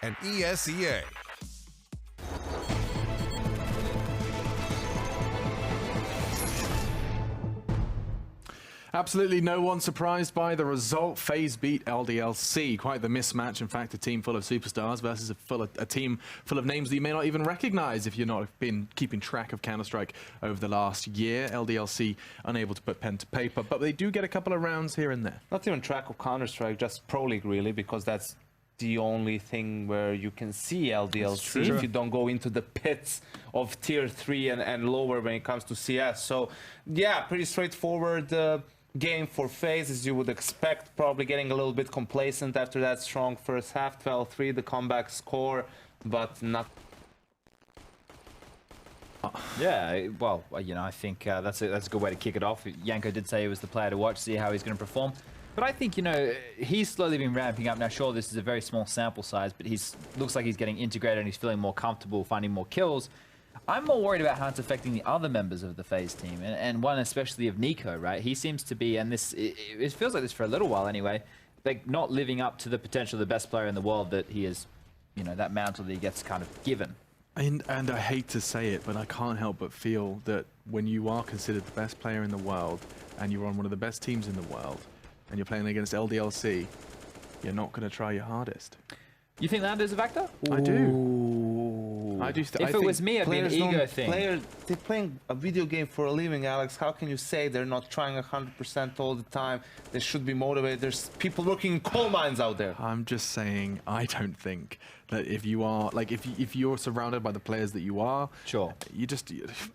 and ESEA. Absolutely no one surprised by the result. FaZe beat LDLC. Quite the mismatch. In fact, a team full of superstars versus a team full of names that you may not even recognize if you've not been keeping track of Counter-Strike over the last year. LDLC unable to put pen to paper, but they do get a couple of rounds here and there. Not even track of Counter-Strike, just Pro League really, because that's the only thing where you can see LDLC if you don't go into the pits of tier 3 and lower when it comes to CS. So yeah, pretty straightforward game for FaZe, as you would expect, probably getting a little bit complacent after that strong first half. 12-3, the comeback score, but not... Yeah, well, you know, I think that's a good way to kick it off. Yanko did say he was the player to watch, see how he's going to perform. But I think, you know, he's slowly been ramping up. Now, sure, this is a very small sample size, but looks like he's getting integrated and he's feeling more comfortable, finding more kills. I'm more worried about how it's affecting the other members of the FaZe team, and one especially of Nico, right? He seems to be, and it feels like this for a little while anyway, like not living up to the potential of the best player in the world that he is, you know, that mantle that he gets kind of given. And I hate to say it, but I can't help but feel that when you are considered the best player in the world, and you're on one of the best teams in the world, and you're playing against LDLC, you're not going to try your hardest. You think that is a factor? I do. I do. If it was me, it'd be an ego thing. They're playing a video game for a living, Alex. How can you say they're not trying 100% all the time? They should be motivated. There's people working in coal mines out there. I'm just saying, I don't think that if you are, like, if you're surrounded by the players that you are, sure,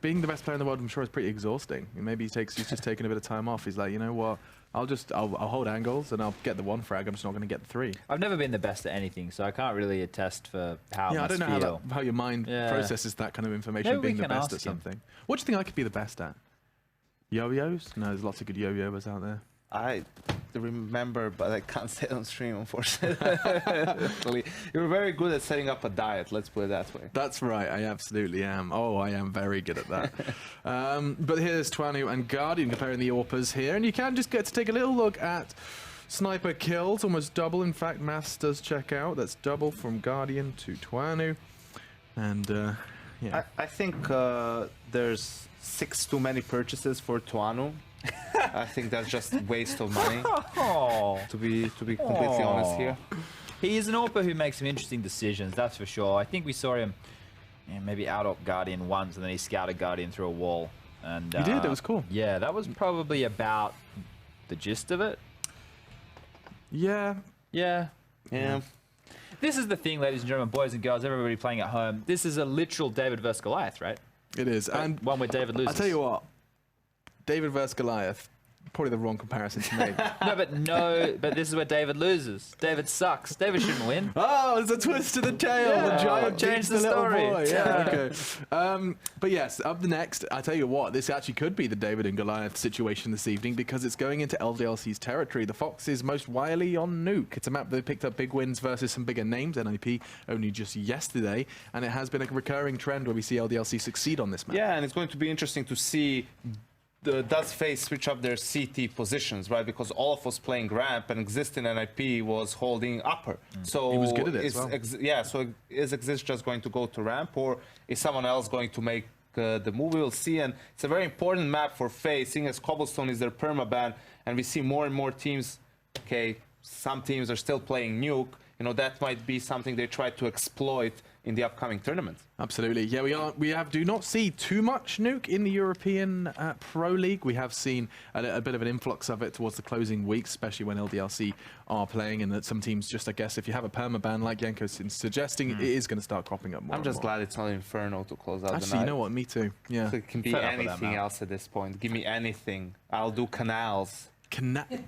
being the best player in the world, I'm sure is pretty exhausting. Maybe he's just taking a bit of time off. He's like, you know what? I'll hold angles and I'll get the one frag. I'm just not going to get the 3. I've never been the best at anything, so I can't really attest for how. Yeah, I don't know how your mind processes that kind of information. Maybe being the best at something. What do you think I could be the best at? Yo-yos? No, there's lots of good yo-yos out there. I remember, but I can't say it on stream, unfortunately. You're very good at setting up a diet, let's put it that way. That's right, I absolutely am. Oh, I am very good at that. But here's Twanu and Guardian comparing the AWPers here, and you can just get to take a little look at sniper kills, almost double. In fact, maths does check out. That's double from Guardian to Twanu. And, yeah. I think there's 6 too many purchases for Twanu. I think that's just waste of money, to be completely honest here. He is an AWPer who makes some interesting decisions, that's for sure. I think we saw him maybe out-op Guardian once, and then he scouted Guardian through a wall. And he did, that was cool. Yeah, that was probably about the gist of it. Yeah. Yeah. Yeah. This is the thing, ladies and gentlemen, boys and girls, everybody playing at home. This is a literal David versus Goliath, right? It is. And one where David loses. I'll tell you what. David versus Goliath, probably the wrong comparison to make. but this is where David loses. David sucks. David shouldn't win. Oh, there's a twist to the tale. Yeah, the giant changed the story. Boy. Yeah, okay. But yes, up next, I tell you what, this actually could be the David and Goliath situation this evening because it's going into LDLC's territory. The Fox is most wily on Nuke. It's a map that picked up big wins versus some bigger names, NIP, only just yesterday, and it has been a recurring trend where we see LDLC succeed on this map. Yeah, and it's going to be interesting to see does FaZe switch up their CT positions, right? Because all of us playing ramp and Exist in NIP was holding upper. So he was good at it as well. Yeah, so is Exist just going to go to ramp, or is someone else going to make the move? We will see, and it's a very important map for FaZe, seeing as Cobblestone is their permaban, and we see more and more teams. Okay, some teams are still playing Nuke. You know, that might be something they try to exploit in the upcoming tournament. Absolutely. Yeah, we do not see too much Nuke in the European Pro League. We have seen a bit of an influx of it towards the closing weeks, especially when LDLC are playing, and that some teams just, I guess, if you have a permaban like Yanko's suggesting, it is going to start cropping up more. I'm just glad it's not Inferno to close out the night. Actually, you know what? Me too. Yeah. So it can be anything else at this point. Give me anything. I'll do Canals.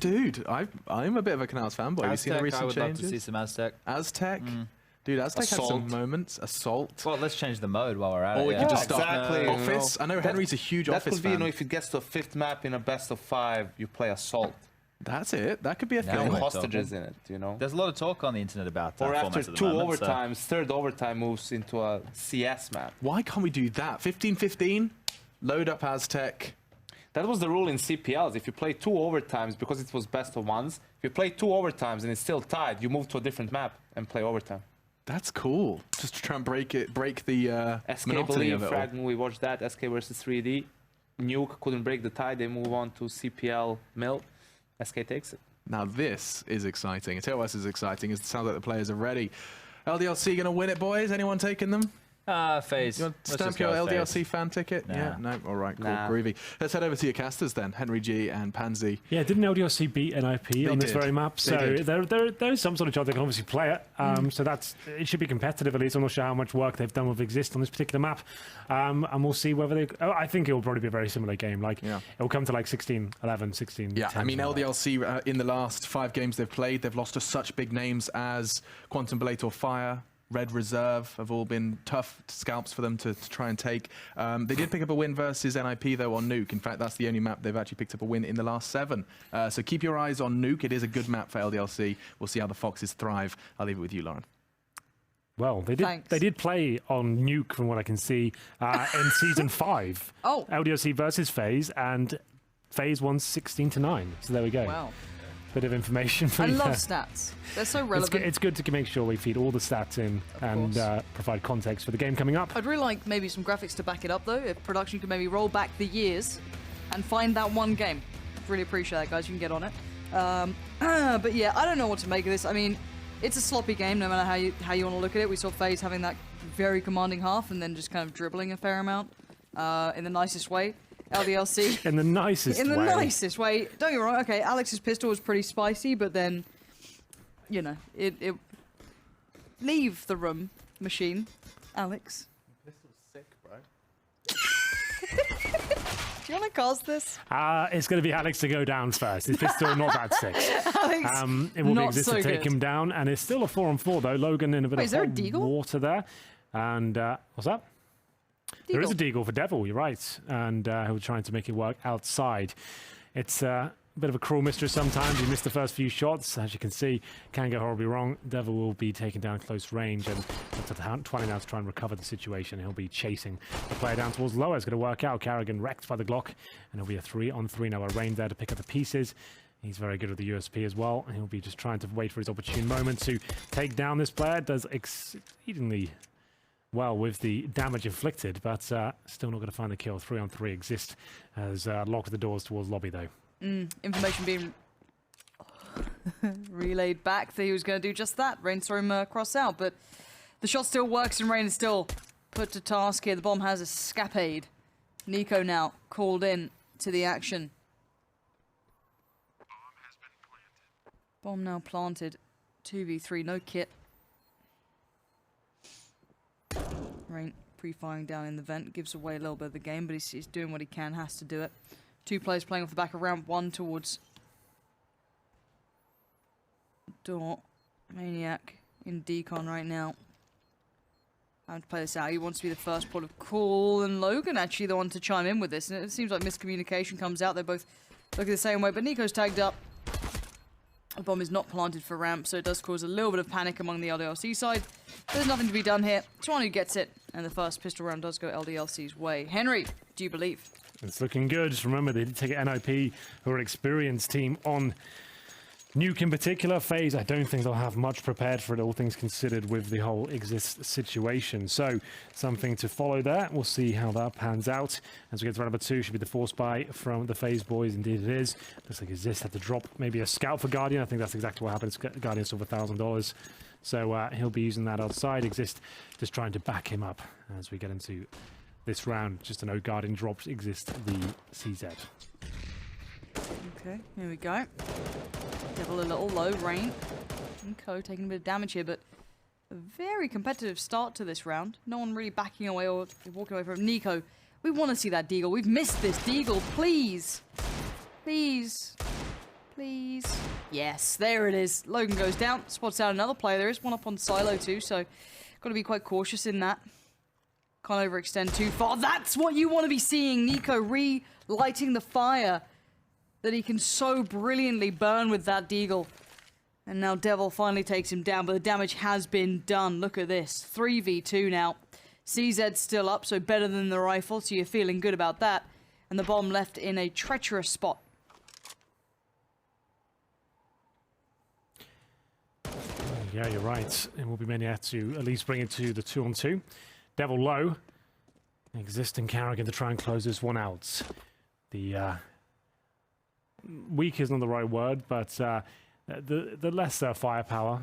Dude, I'm a bit of a Canals fanboy. Have you seen the recent changes? I would love to see some Aztec. Aztec? Dude, Aztec had some moments. Assault. Well, let's change the mode while we're at it. Or we could just start exactly, Office. I know Henry's a huge Office fan. That could be, you know, if it gets to a 5th map in a best of 5, you play Assault. That's it. That could be a thing. No hostages in it, you know. There's a lot of talk on the internet about that. Or after 2 overtimes, 3rd overtime moves into a CS map. Why can't we do that? 15-15, load up Aztec. That was the rule in CPLs. If you play 2 overtimes, because it was best of 1s, if you play 2 overtimes and it's still tied, you move to a different map and play overtime. That's cool. Just to try and break the SK monotony believe of it all. Fragment, we watched that. SK versus 3D. Nuke couldn't break the tie. They move on to CPL Mill. SK takes it. Now this is exciting. I tell you what else is exciting. It sounds like the players are ready. LDLC gonna win it, boys? Anyone taking them? FaZe. You want to Let's stamp just go your with LDLC FaZe. fan ticket? Nah. Yeah, no. All right, cool, Nah. groovy. Let's head over to your casters then. Henry G and Pansy. Yeah, didn't LDLC beat NIP on this did. very map? They So did. there is some sort of chance they can obviously play it. So it should be competitive at least. I'm not sure how much work they've done with Exist on this particular map. And we'll see whether they... I think it will probably be a very similar game. Like, Yeah. it will come to like 16-11, 16 Yeah, 10, I mean, something like that. LDLC in the last 5 games they've played, they've lost to such big names as Quantum Blade or Fire. Red Reserve have all been tough scalps for them to try and take. They did pick up a win versus NIP, though, on Nuke. In fact, that's the only map they've actually picked up a win in the last 7. So keep your eyes on Nuke. It is a good map for LDLC. We'll see how the Foxes thrive. I'll leave it with you, Lauren. Well, Thanks. they did play on Nuke, from what I can see, in Season 5. Oh. LDLC versus FaZe, and FaZe won 16-9. So there we go. Wow. Bit of information for I you love there. stats. They're so It's relevant. good, it's good to make sure we feed all the stats in and provide context for the game coming up. I'd really like maybe some graphics to back it up, though. If production could maybe roll back the years and find that one game. Really appreciate that, guys. You can get on it. But yeah, I don't know what to make of this. I mean, it's a sloppy game, no matter how you want to look at it. We saw FaZe having that very commanding half and then just kind of dribbling a fair amount in the nicest way. LDLC. In the nicest In the way. nicest way. Don't get me wrong. Okay, Alex's pistol was pretty spicy, but then, you know, it leave the room, machine. Alex. This was sick, bro. Do you want to cast this? It's going to be Alex to go down first. His pistol not that sick. Alex, It will be not Exist so to take good. him down, and it's still a 4-on-4 though. Logan in a bit Wait, of is there a hot deagle? water there, and what's that? There is a deagle for Devil. You're right, and who are trying to make it work outside. It's a bit of a cruel mistress sometimes. You miss the first few shots, as you can see, can go horribly wrong. Devil will be taken down close range, and looks at the 20 now to try and recover the situation. He'll be chasing the player down towards lower. It's going to work out. Carrigan wrecked by the Glock, and it'll be a 3-on-3 now. A Rain there to pick up the pieces. He's very good with the USP as well, and he'll be just trying to wait for his opportune moment to take down this player. Does exceedingly well with the damage inflicted, but still not going to find the kill. 3-on-3 Exist has locked the doors towards lobby, though. Information being relayed back that he was going to do just that. Rain saw him cross out, but the shot still works and Rain is still put to task here. The bomb has escapade. Nico now called in to the action. Bomb now planted. 2v3, no kit. Rain pre-firing down in the vent, gives away a little bit of the game, but he's doing what he can, has to do it. 2 players playing off the back of ramp 1 towards door. Maniac in decon right now. Having to play this out. He wants to be the first port of call, and Logan actually the one to chime in with this. And it seems like miscommunication comes out. They both look the same way, but Nico's tagged up. The bomb is not planted for ramp, so it does cause a little bit of panic among the LDLC side. There's nothing to be done here. Swan who gets it, and the first pistol round does go LDLC's way. Henry, do you believe? It's looking good. Just remember, they did take an NIP, who are an experienced team on Nuke in particular. FaZe, I don't think they'll have much prepared for it, all things considered, with the whole Exist situation. So, something to follow there. We'll see how that pans out. As we get to round number 2, should be the force buy from the FaZe boys. Indeed it is. Looks like Exist had to drop maybe a scout for Guardian. I think that's exactly what happened. Guardian's over $1,000. So, he'll be using that outside. Exist just trying to back him up as we get into this round. Just a note, Guardian drops Exist the CZ. Okay, here we go. Devil a little low, Rain. Nico taking a bit of damage here, but a very competitive start to this round. No one really backing away or walking away from Nico. We want to see that deagle. We've missed this deagle, please. Please. Please. Yes, there it is. Logan goes down, spots out another player. There is one up on Silo too, so got to be quite cautious in that. Can't overextend too far. That's what you want to be seeing. Nico relighting the fire that he can so brilliantly burn with that deagle. And now Devil finally takes him down, but the damage has been done. Look at this. 3v2 now. CZ's still up, so better than the rifle, so you're feeling good about that. And the bomb left in a treacherous spot. Yeah, you're right. It will be Maniac to at least bring it to the 2-on-2. Devil low. Existing Carrigan to try and close this one out. The weak isn't the right word, but the lesser firepower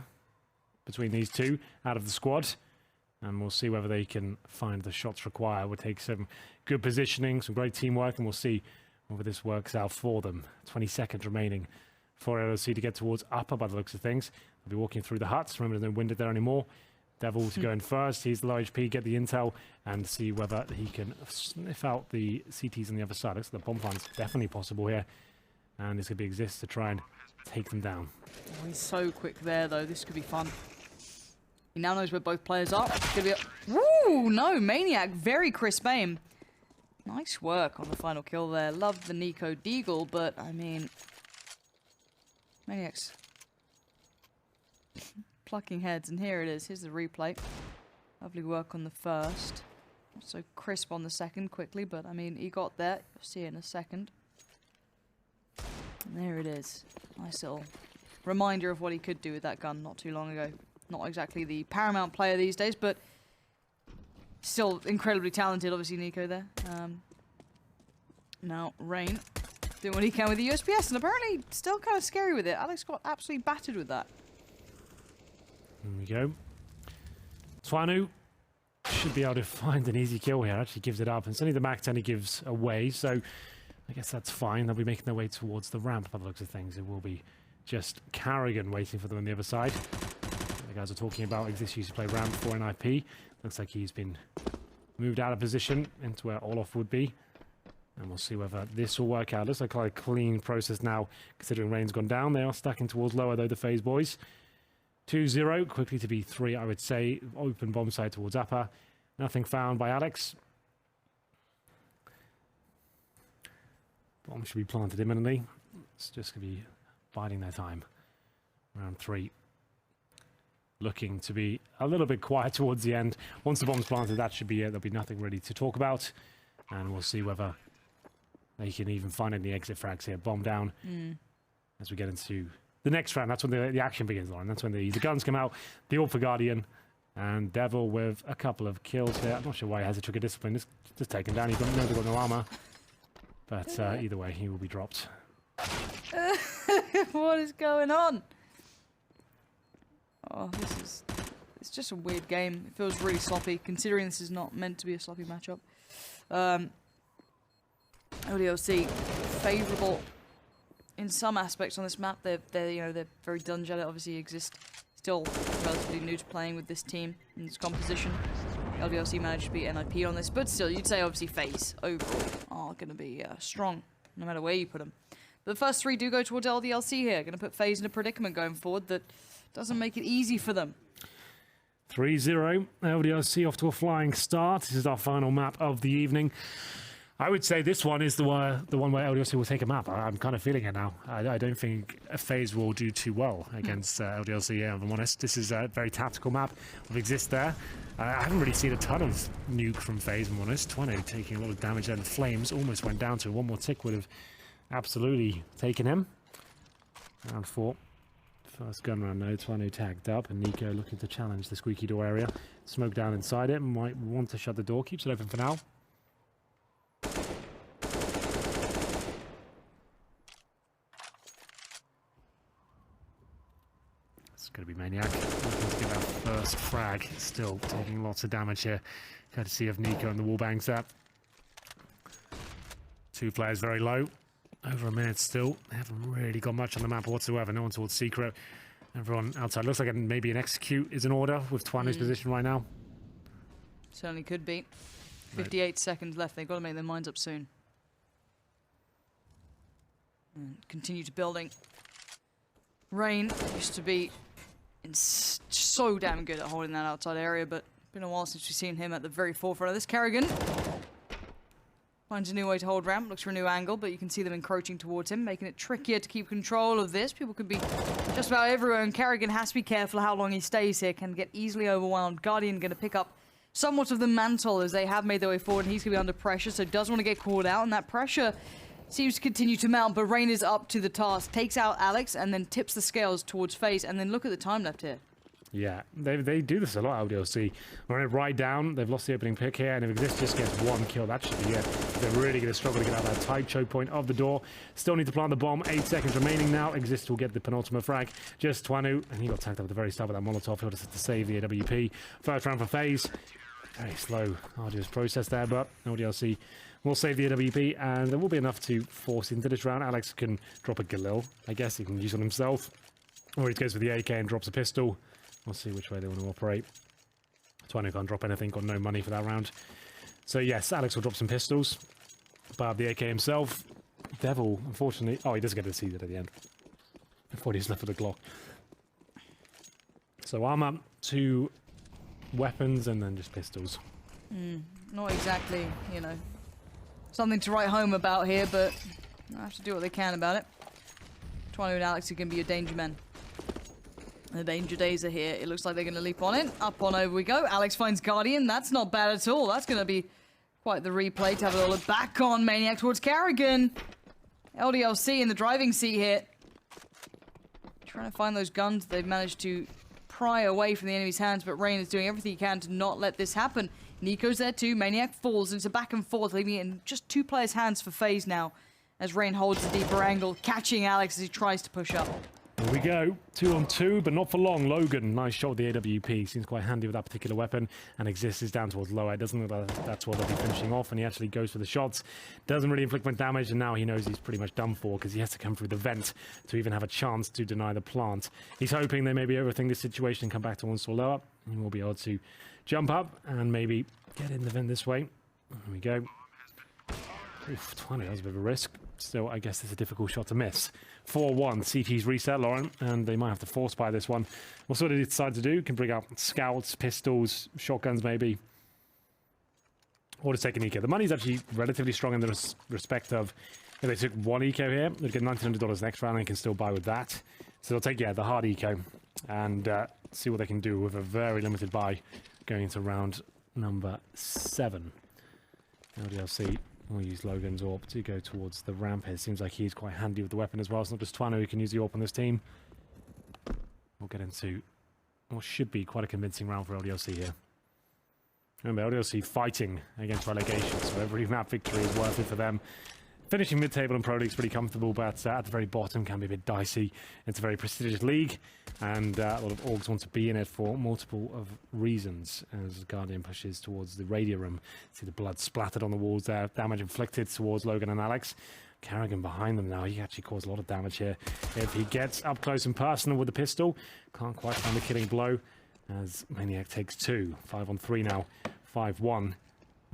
between these two out of the squad. And we'll see whether they can find the shots required. We'll take some good positioning, some great teamwork, and we'll see whether this works out for them. 20 seconds remaining for LDLC to get towards upper by the looks of things. They'll be walking through the huts. Remember, there's no window there anymore. Devil to go in first. He's the low HP, get the intel, and see whether he can sniff out the CTs on the other side. Looks like the bomb plant's definitely possible here. And it's going to be Exist to try and take them down. Oh, he's so quick there, though. This could be fun. He now knows where both players are. It's gonna be Woo! No, Maniac. Very crisp aim. Nice work on the final kill there. Loved the Nico Deagle, but, I mean... Maniac's plucking heads, and here it is. Here's the replay. Lovely work on the first. Not so crisp on the second quickly, but, I mean, he got there. You'll see it in a second. And there it is. Nice little reminder of what he could do with that gun not too long ago. Not exactly the paramount player these days, but still incredibly talented, obviously, Nico there. Now, Rain doing what he can with the USPS, and apparently still kind of scary with it. Alex got absolutely battered with that. There we go. Twanu should be able to find an easy kill here. Actually gives it up, and certainly the MAC-10 he gives away, so I guess that's fine. They'll be making their way towards the ramp by the looks of things. It will be just Carrigan waiting for them on the other side. The guys are talking about Exist used to play ramp for NIP. Looks like he's been moved out of position into where Olof would be. And we'll see whether this will work out. Looks like quite a clean process now, considering Rain's gone down. They are stacking towards lower, though, the FaZe boys. 2-0, quickly to be 3, I would say. Open bomb side towards upper. Nothing found by Alex. Bomb should be planted imminently. It's just going to be biding their time. Round 3. Looking to be a little bit quiet towards the end. Once the bomb's planted, that should be it. There'll be nothing really to talk about. And we'll see whether they can even find any exit frags here. Bomb down as we get into the next round. That's when the action begins, Lauren. That's when the guns come out. The AWP for Guardian. And Devil with a couple of kills here. I'm not sure why he has a trigger discipline. Just taken down. He's got no armor. But either way, he will be dropped. What is going on? Oh, it's just a weird game. It feels really sloppy, considering this is not meant to be a sloppy matchup. LDLC favourable in some aspects on this map. They're very dungeon. Obviously Exist still relatively new to playing with this team in this composition. LDLC managed to beat NIP on this, but still, you'd say obviously FaZe overall are going to be strong, no matter where you put them. But the first 3 do go towards LDLC here. Going to put FaZe in a predicament going forward that doesn't make it easy for them. 3-0, LDLC off to a flying start. This is our final map of the evening. I would say this one is the one where LDLC will take a map. I'm kind of feeling it now. I don't think FaZe will do too well against LDLC, if I'm honest. This is a very tactical map of Exist there. I haven't really seen a ton of Nuke from FaZe, if I'm honest. Twano taking a lot of damage there. The Flames almost went down to one more tick would have absolutely taken him. Round 4. First gun round now. Twano tagged up, and Nico looking to challenge the squeaky door area. Smoke down inside it. Might want to shut the door. Keeps it open for now. It's going to be Maniac. Looking to get that first frag. Still taking lots of damage here. Courtesy of Nico and the wallbangs there. 2 players very low. Over a minute still. They haven't really got much on the map whatsoever. No one towards Secret. Everyone outside. Looks like maybe an execute is in order with Twano's position right now. Certainly could be. 58 seconds left. They've got to make their minds up soon. And continue to building. Rain used to be so damn good at holding that outside area, but it's been a while since we've seen him at the very forefront of this. Carrigan finds a new way to hold ramp, looks for a new angle, but you can see them encroaching towards him, making it trickier to keep control of this. People could be just about everywhere, and Carrigan has to be careful how long he stays here, can get easily overwhelmed. Guardian going to pick up somewhat of the mantle as they have made their way forward, and he's going to be under pressure, so doesn't want to get caught out, and that pressure seems to continue to mount, but Rain is up to the task, takes out Alex, and then tips the scales towards FaZe, and then look at the time left here. Yeah, they do this a lot, LDLC. Run it right down, they've lost the opening pick here, and if this just gets one kill, that should be it. They're really going to struggle to get out of that tight choke point of the door. Still need to plant the bomb, 8 seconds remaining now. Exist will get the penultimate frag. Just Twanu, and he got tagged up at the very start with that Molotov. He'll just have to save the AWP. First round for FaZe. Very slow, arduous process there, but LDLC will save the AWP, and there will be enough to force into this round. Alex can drop a Galil, I guess he can use on himself. Or he goes for the AK and drops a pistol. We'll see which way they want to operate. Twanu can't drop anything, got no money for that round. So yes, Alex will drop some pistols. But the AK himself, Devil, unfortunately... Oh, he doesn't get to see that at the end. I thought he was left with a Glock. So armor, 2 weapons, and then just pistols. Not exactly, you know, something to write home about here, but I have to do what they can about it. Twanu and Alex are going to be your danger men. The danger days are here. It looks like they're going to leap on it. Up on over we go. Alex finds Guardian. That's not bad at all. That's going to be quite the replay to have a look back on. Maniac towards Carrigan. LDLC in the driving seat here. Trying to find those guns they've managed to pry away from the enemy's hands, but Rain is doing everything he can to not let this happen. Nico's there too. Maniac falls, and it's a back and forth, leaving it in just 2 players' hands for FaZe now, as Rain holds the deeper angle, catching Alex as he tries to push up. Here we go. 2 on 2, but not for long. Logan, nice shot with the AWP. Seems quite handy with that particular weapon. And Exist is down towards lower. It doesn't look like that's what they'll be finishing off. And he actually goes for the shots. Doesn't really inflict much damage. And now he knows he's pretty much done for because he has to come through the vent to even have a chance to deny the plant. He's hoping they maybe overthink this situation and come back to 1 store lower. And we'll be able to jump up and maybe get in the vent this way. There we go. Oof, 20, that was a bit of a risk. Still, I guess it's a difficult shot to miss. 4-1, CT's reset, Lauren, and they might have to force buy this one. What sort of they decide to do? Can bring out scouts, pistols, shotguns maybe. Or to take an eco. The money's actually relatively strong in the respect of if they took 1 eco here, they'd get $1,900 next round and they can still buy with that. So they'll take, yeah, the hard eco and see what they can do with a very limited buy going into round number 7. LDLC will use Logan's AWP to go towards the ramp here. Seems like he's quite handy with the weapon as well. It's not just Twanu who can use the AWP on this team. We'll get into what should be quite a convincing round for LDLC here. Remember, LDLC fighting against relegation, so every map victory is worth it for them. Finishing mid-table in Pro League is pretty comfortable, but at the very bottom can be a bit dicey. It's a very prestigious league, and a lot of orgs want to be in it for multiple of reasons. As Guardian pushes towards the radio room, see the blood splattered on the walls there, damage inflicted towards Logan and Alex. Carrigan behind them now, he actually caused a lot of damage here. If he gets up close and personal with the pistol, can't quite find the killing blow, as Maniac takes 2. 5 on 3 now, 5-1.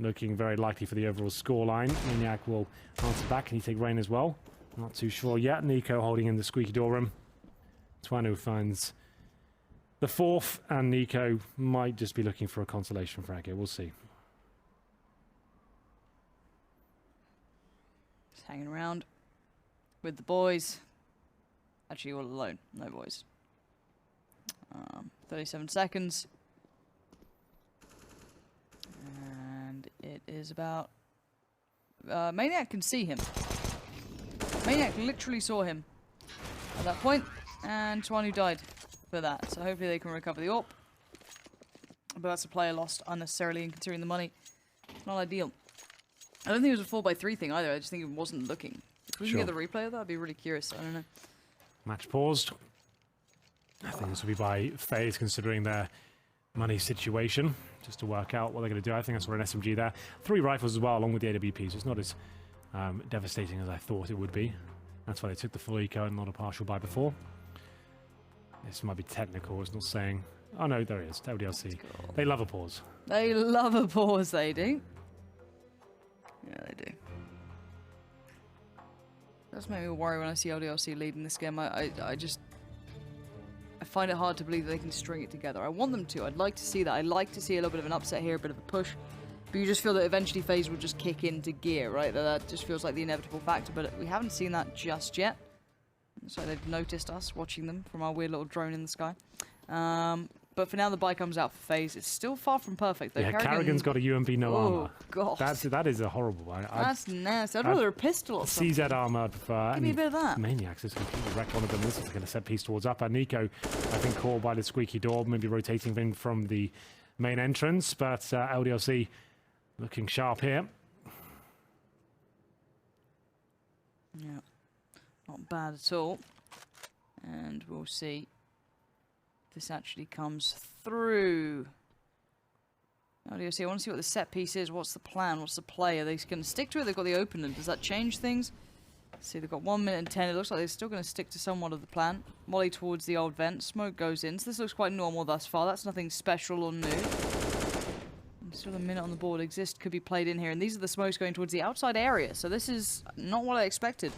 Looking very likely for the overall scoreline. Maniac will answer back. Can he take Rain as well? Not too sure yet. Nico holding in the squeaky door room. Twanu finds the 4th, and Nico might just be looking for a consolation frag here. We'll see. Just hanging around with the boys. Actually, all alone. No boys. 37 seconds. And it is about... Maniac can see him. Maniac literally saw him at that point, and Twanu died for that. So hopefully they can recover the AWP. But that's a player lost unnecessarily, and considering the money, it's not ideal. I don't think it was a 4x3 thing either. I just think it wasn't looking. If we can get the replay of that, I'd be really curious. I don't know. Match paused. I think this will be by FaZe, considering their money situation, just to work out what they're going to do. I think I saw an SMG there. 3 rifles as well, along with the AWP, so it's not as devastating as I thought it would be. That's why they took the full eco and not a partial buy before. This might be technical, it's not saying... Oh no, there it is, LDLC. Cool. They love a pause. They love a pause, they do. Yeah, they do. That's made me worry when I see LDLC leading this game. I find it hard to believe that they can string it together. I want them to. I'd like to see that. I'd like to see a little bit of an upset here, a bit of a push. But you just feel that eventually FaZe will just kick into gear, right? That just feels like the inevitable factor, but we haven't seen that just yet. So they've noticed us watching them from our weird little drone in the sky. but for now the buy comes out for FaZe. It's still far from perfect though. Yeah, Carrigan's got a UMP no armor. Oh god. That is a horrible. That's nasty. I'd rather a pistol or something. CZ armor, I'd prefer. Give me a bit of that. Maniacs just completely wreck one of them. This is going to set piece towards up. And Nico, I think, caught by the squeaky door, maybe rotating in from the main entrance, but LDLC looking sharp here. Yeah, not bad at all. And we'll see if this actually comes through. LDLC, I want to see what the set piece is. What's the plan? What's the play? Are they going to stick to it? They've got the opener. Does that change things? Let's see, they've got 1 minute and 10. It looks like they're still going to stick to somewhat of the plan. Molly towards the old vent. Smoke goes in. So this looks quite normal thus far. That's nothing special or new. And still a minute on the board. Exist could be played in here. And these are the smokes going towards the outside area. So this is not what I expected.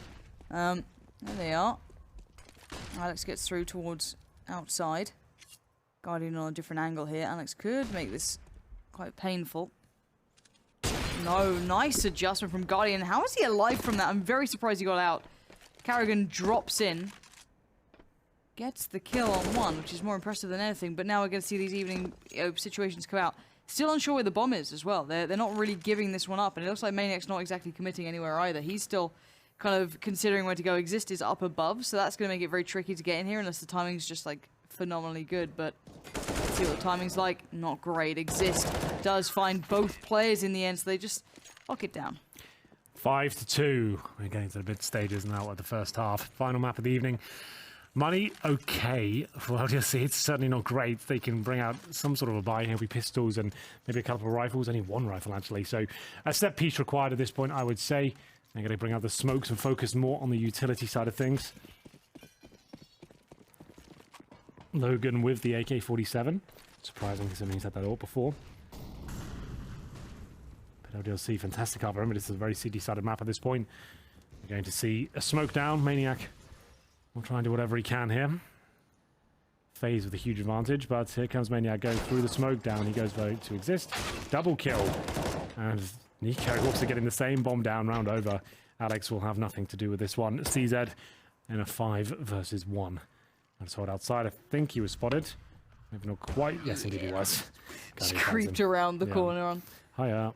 There they are. Alex gets through towards outside. Guardian on a different angle here. Alex could make this quite painful. No, nice adjustment from Guardian. How is he alive from that? I'm very surprised he got out. Carrigan drops in. Gets the kill on one, which is more impressive than anything. But now we're going to see these evening situations come out. Still unsure where the bomb is as well. They're not really giving this one up. And it looks like Maniac's not exactly committing anywhere either. He's still kind of considering where to go. Exist is up above, so that's going to make it very tricky to get in here unless the timing's just like phenomenally good. But let's see what the timing's like. Not great. Exist does find both players in the end, so they just lock it down. 5-2. We're getting to the mid stages now of the first half. Final map of the evening. Money, okay. For LDLC, it's certainly not great. They can bring out some sort of a buy here with pistols and maybe a couple of rifles. Only one rifle, actually. So a set piece required at this point, I would say. They're going to bring out the smokes and focus more on the utility side of things. Logan with the AK-47. Surprising, considering he's had that all before. But LDLC, fantastic cover. Remember, this is a very CD-sided map at this point. We're going to see a smoke down. Maniac will try and do whatever he can here. FaZe with a huge advantage, but here comes Maniac going through the smoke. Down he goes to Exist. Double kill. And Nico also getting the same bomb down, round over. Alex will have nothing to do with this one. CZ in a 5 versus 1. And so outside, I think he was spotted. Maybe not quite. Yes, indeed he was. Just creeped around the corner on. Hiya.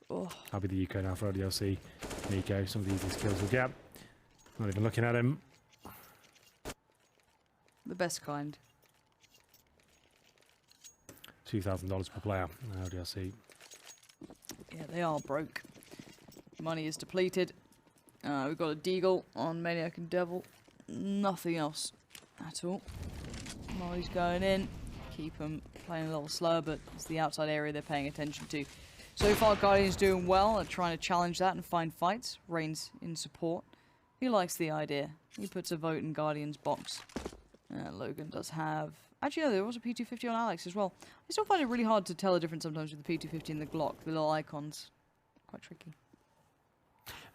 Oh. I'll be the Eco now for LDLC. Nico, some of the easiest kills we'll get. Not even looking at him. The best kind. $2,000 per player. LDLC. Yeah, they are broke. Money is depleted. We've got a Deagle on Maniac and Devil. Nothing else at all. Molly's going in. Keep them playing a little slower, but it's the outside area they're paying attention to. So far, Guardian's doing well at trying to challenge that and find fights. Rain's in support. He likes the idea. He puts a vote in Guardian's box. Logan does have... Actually, no, there was a P250 on Alex as well. I still find it really hard to tell the difference sometimes with the P250 and the Glock. The little icons. Quite tricky.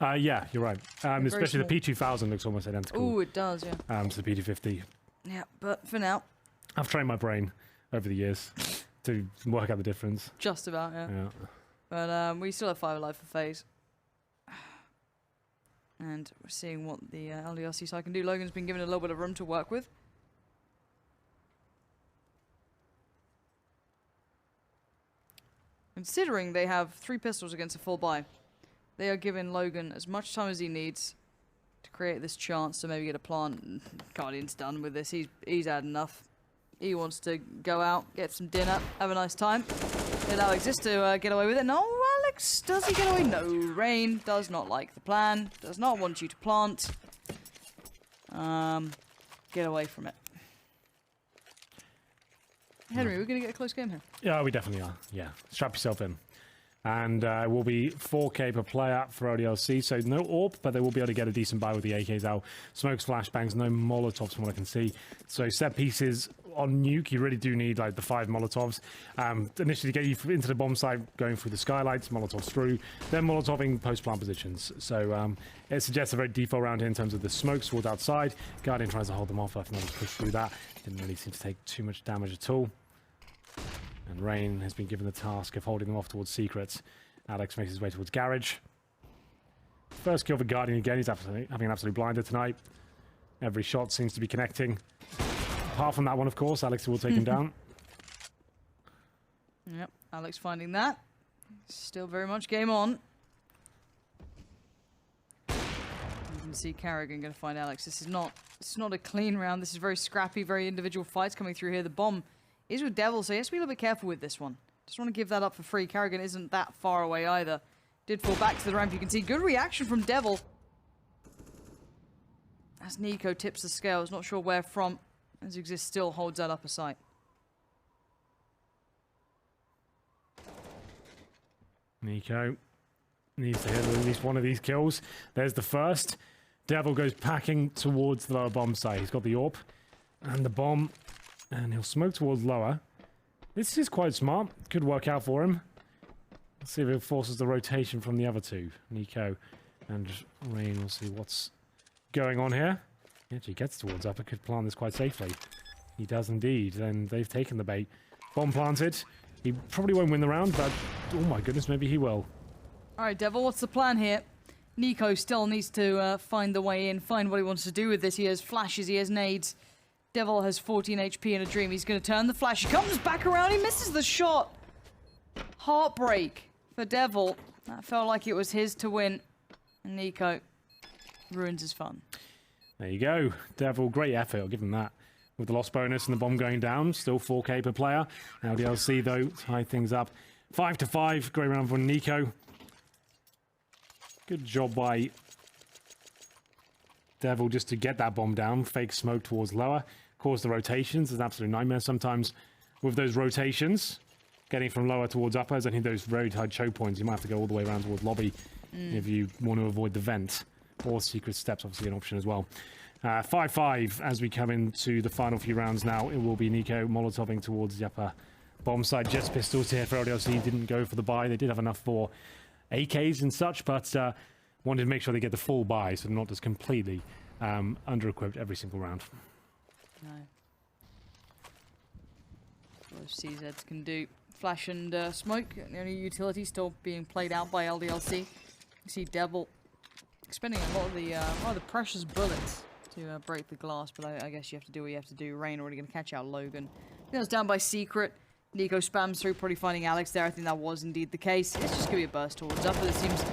Yeah, you're right. Especially the P2000 looks almost identical. Oh, it does, yeah. To the P250. Yeah, but for now... I've trained my brain over the years to work out the difference. Just about, yeah. But we still have 5 alive for FaZe. And we're seeing what the LDLC side can do. Logan's been given a little bit of room to work with. Considering they have 3 pistols against a full buy, they are giving Logan as much time as he needs to create this chance to maybe get a plant. Guardian's done with this. He's had enough. He wants to go out, get some dinner, have a nice time. Let Alex just to get away with it. No, Alex, does he get away? No, Rain does not like the plan. Does not want you to plant. Get away from it. Henry, we're going to get a close game here. Yeah, we definitely are. Yeah, strap yourself in. And it will be 4K per player for ODLC, so no AWP, but they will be able to get a decent buy with the AKs out. Smokes, flashbangs, no Molotovs from what I can see. So set pieces on Nuke, you really do need like the 5 Molotovs. Initially get you into the bomb site, going through the skylights, Molotovs through, then Molotoving post-plant positions. So it suggests a very default round here in terms of the smokes towards outside. Guardian tries to hold them off, I think they'll push through that. Didn't really seem to take too much damage at all. And Rain has been given the task of holding them off towards secrets. Alex makes his way towards garage. First kill for Guardian again. He's having an absolute blinder tonight. Every shot seems to be connecting. Apart from that one, of course, Alex will take him down. Yep, Alex finding that. Still very much game on. You can see Carrigan going to find Alex. It's not a clean round. This is very scrappy, very individual fights coming through here. The bomb is with Devil, so he has to be a little bit careful with this one. Just want to give that up for free. Carrigan isn't that far away either. Did fall back to the ramp. You can see good reaction from Devil. As Nico tips the scales, not sure where from. As Exist still holds that upper sight. Nico needs to hit at least one of these kills. There's the first. Devil goes packing towards the lower bomb site. He's got the AWP and the bomb, and he'll smoke towards lower. This is quite smart. Could work out for him. Let's see if it forces the rotation from the other two. Nico and Rain. We'll see what's going on here. He actually gets towards upper. Could plant this quite safely. He does indeed. And they've taken the bait. Bomb planted. He probably won't win the round, but oh my goodness, maybe he will. All right, Devil, what's the plan here? Nico still needs to find the way in, find what he wants to do with this. He has flashes, he has nades. Devil has 14 HP in a dream. He's going to turn the flash. He comes back around. He misses the shot. Heartbreak for Devil. That felt like it was his to win. And Nico ruins his fun. There you go. Devil, great effort. I'll give him that. With the loss bonus and the bomb going down. Still 4k per player. LDLC, though, tied things up. 5-5. Great round for Nico. Good job by Devil just to get that bomb down. Fake smoke towards lower. Cause the rotations. It's an absolute nightmare sometimes with those rotations. Getting from lower towards upper. I think those very tight choke points, you might have to go all the way around towards lobby if you want to avoid the vent. Or secret steps, obviously, an option as well. 5-5 as we come into the final few rounds now. It will be Nico molotoving towards the upper bomb side. Jets pistols here for LDLC. Didn't go for the buy. They did have enough for AKs and such, but wanted to make sure they get the full buy, so they're not just completely under-equipped every single round. No. What CZs can do. Flash and smoke, the only utility still being played out by LDLC. You see Devil expending a lot of the precious bullets to break the glass, but I guess you have to do what you have to do. Rain already going to catch out Logan. He was down by Secret. Nico spams through, probably finding Alex there. I think that was indeed the case. It's just going to be a burst towards up, but it seems,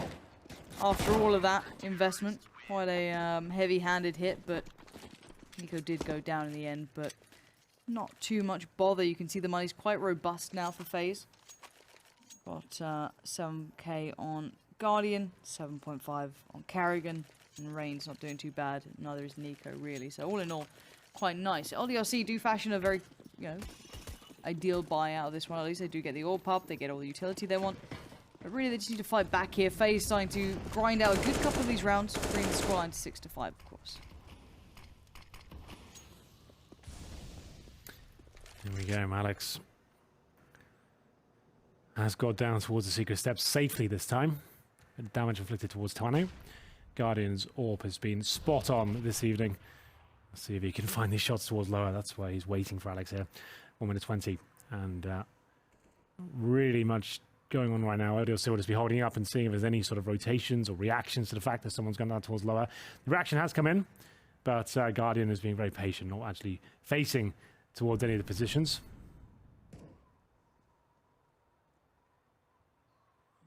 after all of that investment, quite a heavy-handed hit, but Nico did go down in the end, but not too much bother. You can see the money's quite robust now for FaZe. Got 7k on Guardian, 7.5 on Carrigan, and Rain's not doing too bad. Neither is Nico, really. So all in all, quite nice. LDLC do fashion a very, ideal buy out of this one. At least they do get the AWP up, they get all the utility they want. But really, they just need to fight back here. FaZe starting to grind out a good couple of these rounds, bringing the scoreline to 6-5, of course. Here we go, Alex has got down towards the secret steps safely this time. Damage inflicted towards Tano. Guardian's AWP has been spot on this evening. Let's see if he can find these shots towards lower. That's why he's waiting for Alex here. 1 minute 20. And really much going on right now. LDLC will just be holding up and seeing if there's any sort of rotations or reactions to the fact that someone's gone down towards lower. The reaction has come in, but Guardian is being very patient, not actually facing towards any of the positions.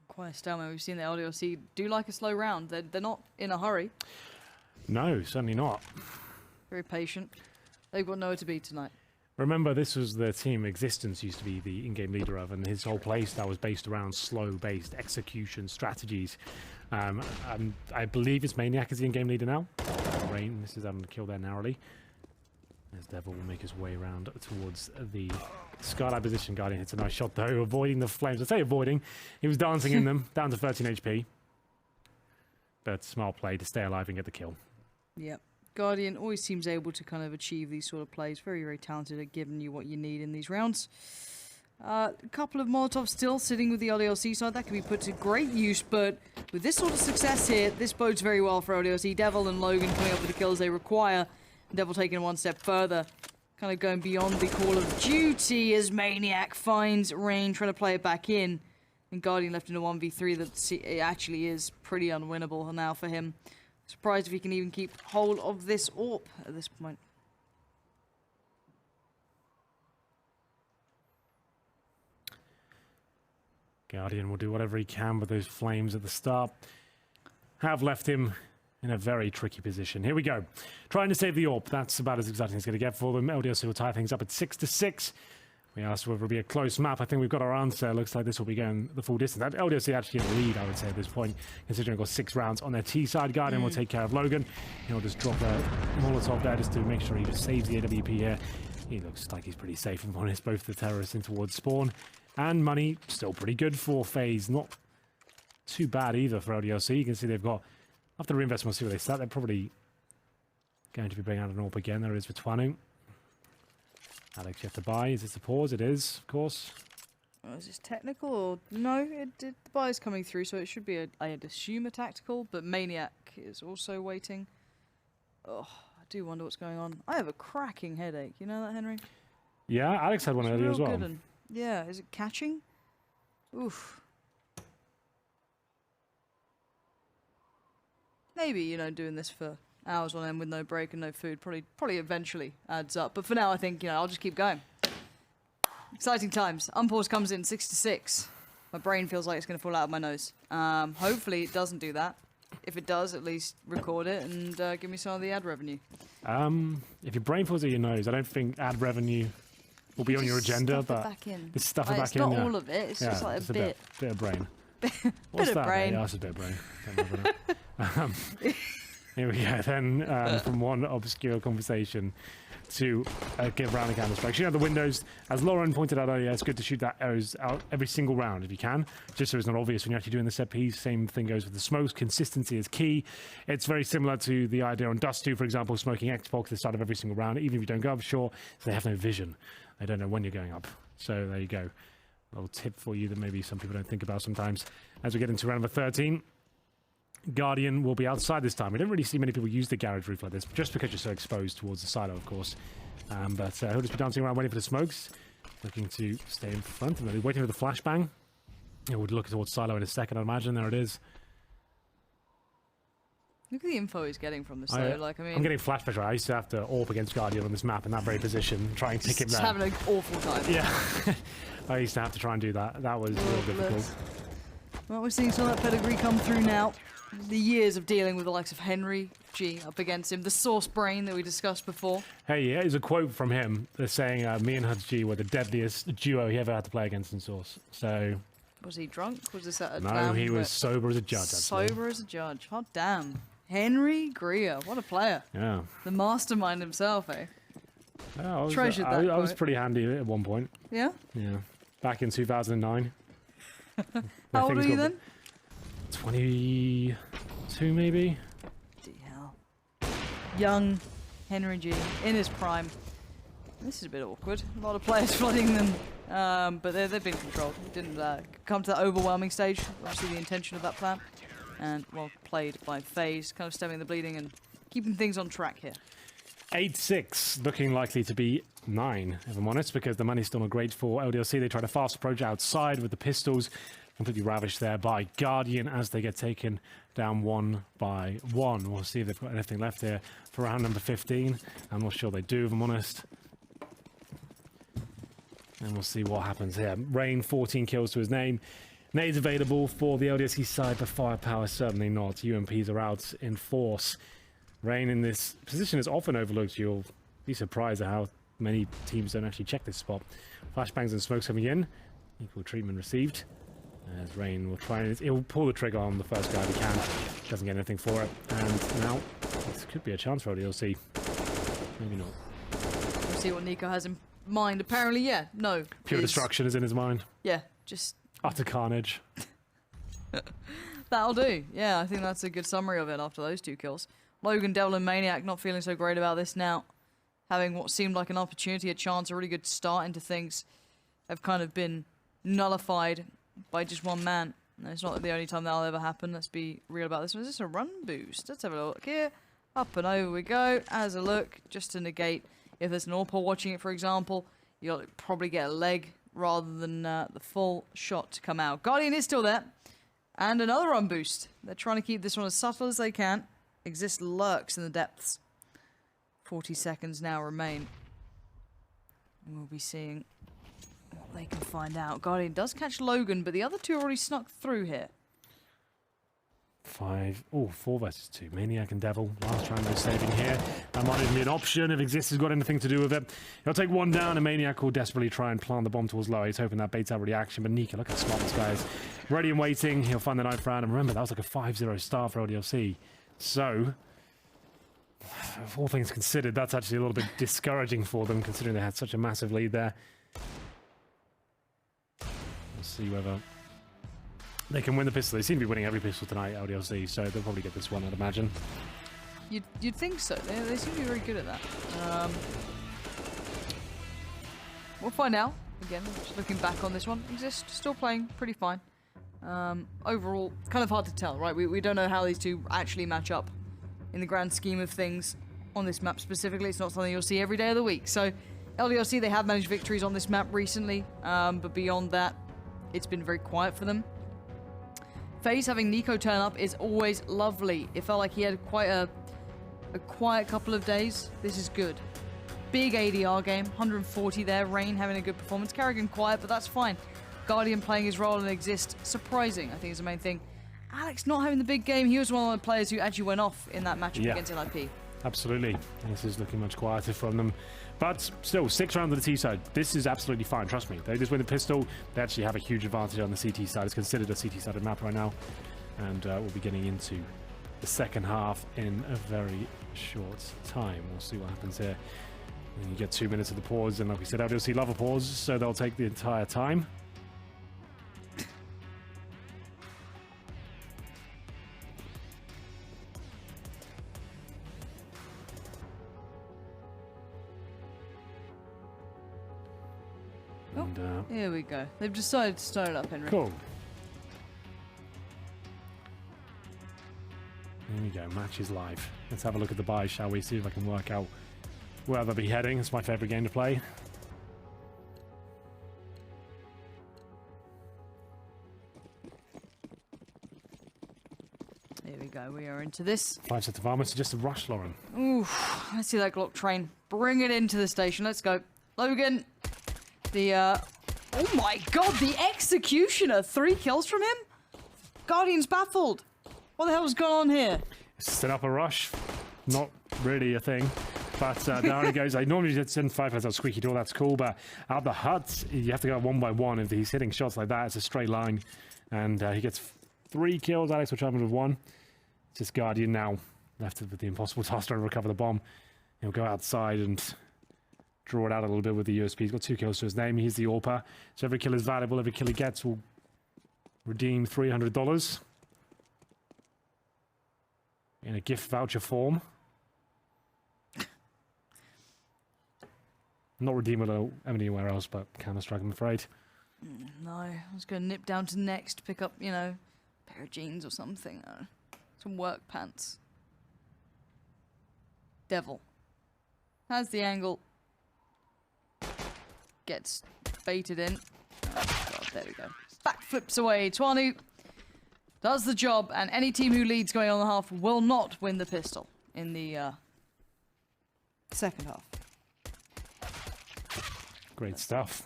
Quite a stalemate. We've seen the LDLC do like a slow round. They're not in a hurry. No, certainly not. Very patient. They've got nowhere to be tonight. Remember, this was the team Existence used to be the in-game leader of, and his whole play style was based around slow-based execution strategies. I believe it's Maniac is the in-game leader now. Rain misses out on the kill there narrowly. As Devil will make his way around towards the Skylight position. Guardian hits a nice shot, though, avoiding the flames. I say avoiding. He was dancing in them, down to 13 HP. But smart play to stay alive and get the kill. Yep. Guardian always seems able to kind of achieve these sort of plays. Very, very talented at giving you what you need in these rounds. A couple of Molotovs still sitting with the LDLC side. That can be put to great use, but with this sort of success here, this bodes very well for LDLC. Devil and Logan coming up with the kills they require. Devil taking one step further. Kind of going beyond the Call of Duty as Maniac finds Rain trying to play it back in. And Guardian left in a 1v3 that it actually is pretty unwinnable now for him. Surprised if he can even keep hold of this AWP at this point. Guardian will do whatever he can with those flames at the start. Have left him in a very tricky position. Here we go. Trying to save the AWP. That's about as exciting as it's going to get for them. LDLC will tie things up at 6-6. We asked whether it'll be a close map. I think we've got our answer. Looks like this will be going the full distance. That LDLC actually in the lead, I would say, at this point, considering they've got 6 rounds on their T side. Guardian will take care of Logan. He'll just drop a Molotov there just to make sure he just saves the AWP here. He looks like he's pretty safe, if I'm honest. Both the terrorists in towards spawn. And money, still pretty good for FaZe. Not too bad either for LDLC. You can see they've got, after the reinvestment, we'll see where they start. They're probably going to be bringing out an AWP again. There it is for Twanu. Alex, you have to buy. Is this a pause? It is, of course. Is this technical or no? The buy is coming through, so it should be, I'd assume, a tactical, but Maniac is also waiting. Oh, I do wonder what's going on. I have a cracking headache. You know that, Henry? Yeah, Alex had one It's earlier real as well. good and- yeah, is it catching? Oof. Maybe, you know, doing this for hours on end with no break and no food probably eventually adds up. But for now, I think, you know, I'll just keep going. Exciting times. Unpause comes in 6-6. My brain feels like it's going to fall out of my nose. Hopefully it doesn't do that. If it does, at least record it and give me some of the ad revenue. If your brain falls out your nose, I don't think ad revenue will be on your agenda, Stuff it but back in. just stuff it Like, back it's in. not yeah. all of it. It's Yeah, just like just a bit. bit of brain. Bit What's of that? brain. Yeah, that's a bit of brain. Don't remember that. Here we go then, from one obscure conversation to get around the counter strike. Shooting out the windows, as Lauren pointed out earlier, it's good to shoot that arrows out every single round if you can, just so it's not obvious when you're actually doing the set piece. Same thing goes with the smokes. Consistency is key. It's very similar to the idea on Dust 2, for example, smoking Xbox at the start of every single round, even if you don't go up short, so they have no vision. They don't know when you're going up. So there you go. A little tip for you that maybe some people don't think about sometimes. As we get into round number 13, Guardian will be outside this time. We don't really see many people use the garage roof like this, just because you're so exposed towards the silo, of course. But he'll just be dancing around waiting for the smokes, looking to stay in front. And then waiting for the flashbang. He would look towards silo in a second, I imagine. There it is. Look at the info he's getting from this, though. Like, I mean, I'm getting flashbacks. Right? I used to have to AWP against Guardian on this map in that very position, try and pick him just there. having an awful time. Yeah, I used to have to try and do that. That was real difficult. Well, we're seeing some of that pedigree come through now. The years of dealing with the likes of Henry G up against him, the source brain that we discussed before. Hey, here's a quote from him. They're saying me and Hudge G were the deadliest duo he ever had to play against in Source. So Was he drunk? Was this at a no, damn he was wet- sober as a judge. Actually. sober as a judge? Hot damn. Henry Greer, what a player. Yeah. The mastermind himself, eh? Yeah, I was, Treasured that I was quote. pretty handy at one point. Yeah? Yeah. Back in 2009. How old were you then? 22 maybe? Bloody hell. Young Henry G, in his prime. This is a bit awkward. A lot of players flooding them, but they've been controlled. It didn't come to that overwhelming stage. Obviously the intention of that plan. And, well, played by FaZe, kind of stemming the bleeding and keeping things on track here. 8-6, looking likely to be 9, if I'm honest, because the money's still not great for LDLC. They try to fast approach outside with the pistols, completely ravished there by Guardian as they get taken down 1 by 1. We'll see if they've got anything left here for round number 15. I'm not sure they do, if I'm honest. And we'll see what happens here. Rain, 14 kills to his name. Nades available for the LDLC side, but firepower certainly not. UMPs are out in force. Rain in this position is often overlooked. You'll be surprised at how many teams don't actually check this spot. Flashbangs and smokes coming in. Equal treatment received. As Rain will try and he'll pull the trigger on the first guy if he can. Doesn't get anything for it. And now this could be a chance for LDLC. Maybe not. We'll see what Nico has in mind. Apparently, yeah, no. Pure destruction is in his mind. Yeah, just Utter carnage. that'll do. Yeah, I think that's a good summary of it after those 2 kills. Logan, Devil, and Maniac not feeling so great about this now. Having what seemed like an opportunity, a chance, a really good start into things, have kind of been nullified by just one man. And it's not the only time that'll ever happen. Let's be real about this one. Is this a run boost? Let's have a look here. Up and over we go. As a look, just to negate if there's an AWPer watching it, for example, you'll probably get a leg rather than the full shot to come out. Guardian is still there. And another run boost. They're trying to keep this one as subtle as they can. Exist lurks in the depths. 40 seconds now remain. And we'll be seeing what they can find out. Guardian does catch Logan, but the other two already snuck through here. 4 versus 2. Maniac and Devil. Last round of saving here. That might even be an option if Exist has got anything to do with it. He'll take one down, and Maniac will desperately try and plant the bomb towards low. He's hoping that baits out reaction, but Nika, look how smart this guy is. Ready and waiting. He'll find the 9th round, and remember, that was like a 5-0 start for LDLC. So, all things considered, that's actually a little bit discouraging for them, considering they had such a massive lead there. We'll see whether they can win the pistol. They seem to be winning every pistol tonight, LDLC, so they'll probably get this one, I'd imagine. You'd think so. They seem to be very good at that. We'll find out. Again, just looking back on this one, Exist still playing pretty fine. Overall, kind of hard to tell, right? We don't know how these two actually match up in the grand scheme of things on this map specifically. It's not something you'll see every day of the week. So, LDLC, they have managed victories on this map recently, but beyond that, it's been very quiet for them. FaZe having Nico turn up is always lovely. It felt like he had quite a quiet couple of days. This is good. Big ADR game, 140 there. Rain having a good performance. Karrigan quiet, but that's fine. Guardian playing his role and Exist surprising, I think is the main thing. Alex not having the big game. He was one of the players who actually went off in that matchup against LIP. Absolutely. This is looking much quieter from them. But still, 6 rounds on the T side. This is absolutely fine, trust me. They just win the pistol. They actually have a huge advantage on the CT side. It's considered a CT-sided map right now. And we'll be getting into the second half in a very short time. We'll see what happens here. And you get 2 minutes of the pause. And like we said, LDLC love a pause, so they'll take the entire time. Here we go. They've decided to start it up, Henry. Cool. There we go. Match is live. Let's have a look at the buy, shall we? See if I can work out where they'll be heading. It's my favourite game to play. Here we go. We are into this. 5 sets of armor. So just a rush, Lauren. Oof. Let's see that Glock train. Bring it into the station. Let's go. Logan. Oh my god, the Executioner! 3 kills from him? Guardian's baffled. What the hell's going on here? Set up a rush. Not really a thing. But down he goes. I normally just send 5 heads out squeaky door, that's cool. But out the hut, you have to go one by one. If he's hitting shots like that, it's a straight line. And he gets 3 kills. Alex will travel with 1. It's just Guardian now left with the impossible task to recover the bomb. He'll go outside and draw it out a little bit with the USP. He's got 2 kills to his name. He's the AWPer. So every kill is valuable. Every kill he gets will redeem $300 in a gift voucher form. Not redeemable anywhere else but Counter-Strike, I'm afraid. No, I was going to nip down to Next, pick up, you know, a pair of jeans or something. Some work pants. Devil. Has the angle. Gets baited in. Oh, God, there we go. Backflips away. Twanu does the job, and any team who leads going on the half will not win the pistol in the second half. Great stuff.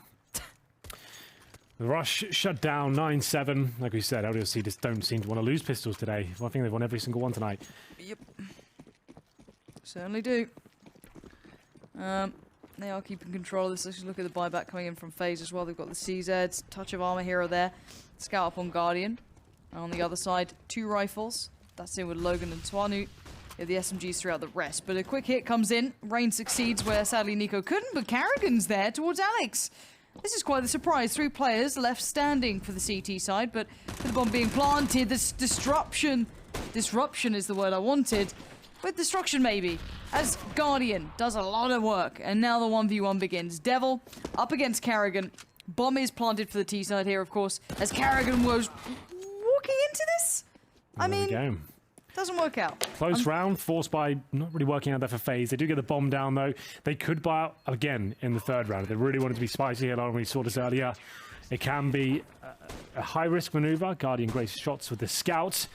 The rush shut down 9-7. Like we said, LDLC just don't seem to want to lose pistols today. Well, I think they've won every single one tonight. Yep. Certainly do. They are keeping control of this. Let's just look at the buyback coming in from FaZe as well. They've got the CZs, touch of armor here or there. Scout up on Guardian. And on the other side, 2 rifles. That's in with Logan and Twanu. Yeah, the SMGs throughout the rest. But a quick hit comes in. Rain succeeds where sadly Nico couldn't, but Karrigan's there towards Alex. This is quite the surprise. 3 players left standing for the CT side, but with the bomb being planted, this disruption is the word I wanted. With destruction maybe, as Guardian does a lot of work, and now the 1v1 begins. Devil up against Karrigan. Bomb is planted for the T side here, of course, as Karrigan was walking into this. I mean, doesn't work out. Close round, forced by not really working out there for FaZe. They do get the bomb down though. They could buy out again in the 3rd round. If they really wanted to be spicy here, like we saw this earlier. It can be a high-risk maneuver. Guardian grace shots with the scout.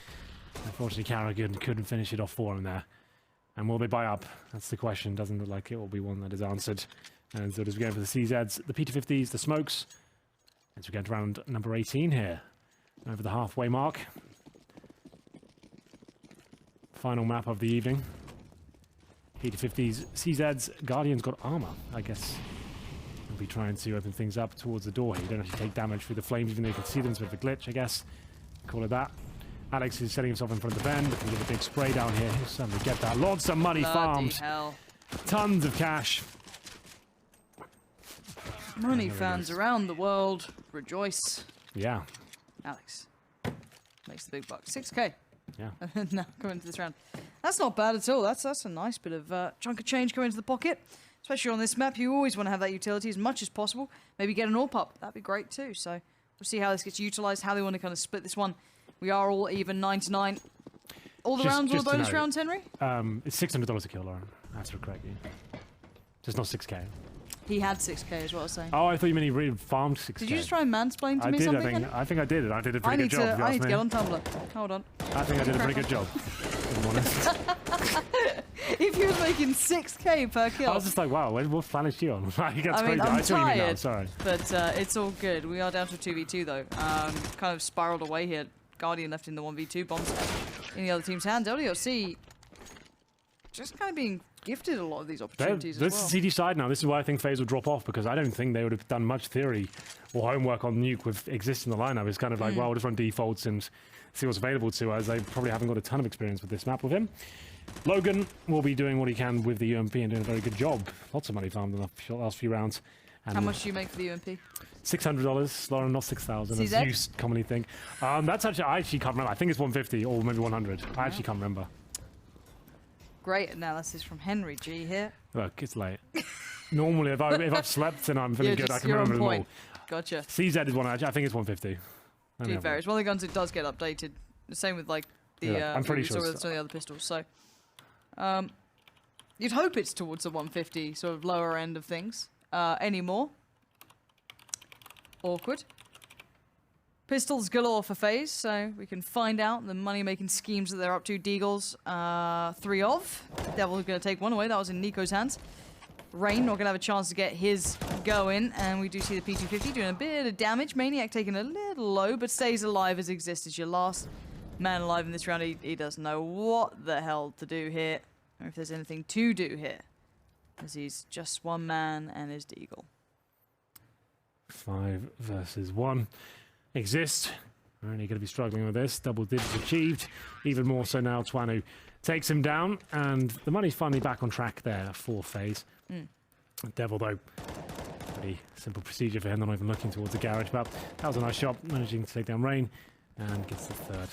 Unfortunately, Karrigan couldn't finish it off for him there. And will they buy up? That's the question. Doesn't look like it will be one that is answered. And so as we go for the CZs, the P250s, the smokes, As we get to round number 18 here, over the halfway mark. Final map of the evening. 80-50s, CZ's Guardian's got armor, I guess. We'll be trying to open things up towards the door here. You don't actually take damage through the flames, even though you can see them. It's a bit of a glitch, I guess. Call it that. Alex is setting himself in front of the bend. Looking to get a big spray down here. He'll certainly get that. Lots of money farmed. Hell. Tons of cash. Money fans around the world rejoice. Yeah. Alex makes the big bucks. 6k. Yeah. Now coming into this round. That's not bad at all. That's a nice bit of chunk of change coming into the pocket. Especially on this map, you always want to have that utility as much as possible. Maybe get an AWP up. That'd be great too. So we'll see how this gets utilized, how they want to kind of split this one. We are all even 9-9. All the rounds, all the bonus rounds, Henry? It's $600 a kill, Lauren. I have to correct you. Just not 6k. He had 6k is what I was saying. Oh, I thought you meant he really farmed 6k. Did you just try and mansplain to me something? I think I did it. I did a pretty good job. I need to get on Tumblr. Hold on. I think I did a pretty good job, if I'm honest. If he was making 6k per kill. I was just like, wow, what planet is she on? That's crazy. I'm I see what you mean now, tired, sorry. but it's all good. We are down to 2v2 though. Kind of spiraled away here. Guardian left in the 1v2 bombs in the other team's hands. LDLC just kind of being gifted a lot of these opportunities as well. This is CD side now. This is why I think FaZe will drop off, because I don't think they would have done much theory or homework on Nuke with existing in the lineup. It's kind of like, well, we'll just run defaults and see what's available to us. They probably haven't got a ton of experience with this map with him. Logan will be doing what he can with the UMP and doing a very good job. Lots of money farmed in the last few rounds. And how much do you make for the UMP? $600, Lauren, not 6,000, as you commonly think. That's actually, I actually can't remember. I think it's 150 or maybe 100. I actually can't remember. Great analysis from Henry G here. Look, it's late. Normally, if I've slept and I'm feeling good, I can remember them all. Gotcha. CZ is one. I think it's 150. Dude, varies. One of the guns it does get updated. The same with like the. I'm pretty sure. Some of the other pistols. So, you'd hope it's towards the 150 sort of lower end of things. Any more? Awkward. Pistols galore for FaZe, so we can find out the money-making schemes that they're up to. Deagles, 3 of. Devil's going to take one away. That was in Nico's hands. Rain not going to have a chance to get his going, and we do see the P250 doing a bit of damage. Maniac taking a little low, but stays alive as exists as your last man alive in this round. He doesn't know what the hell to do here, or if there's anything to do here, as he's just one man and his Deagle. 5 versus 1. Exists. We're only going to be struggling with this. Double digits achieved. Even more so now, Twanu takes him down, and the money's finally back on track there for FaZe. Devil, though, pretty simple procedure for him, not even looking towards the garage, but that was a nice shot, managing to take down Rain, and gets the third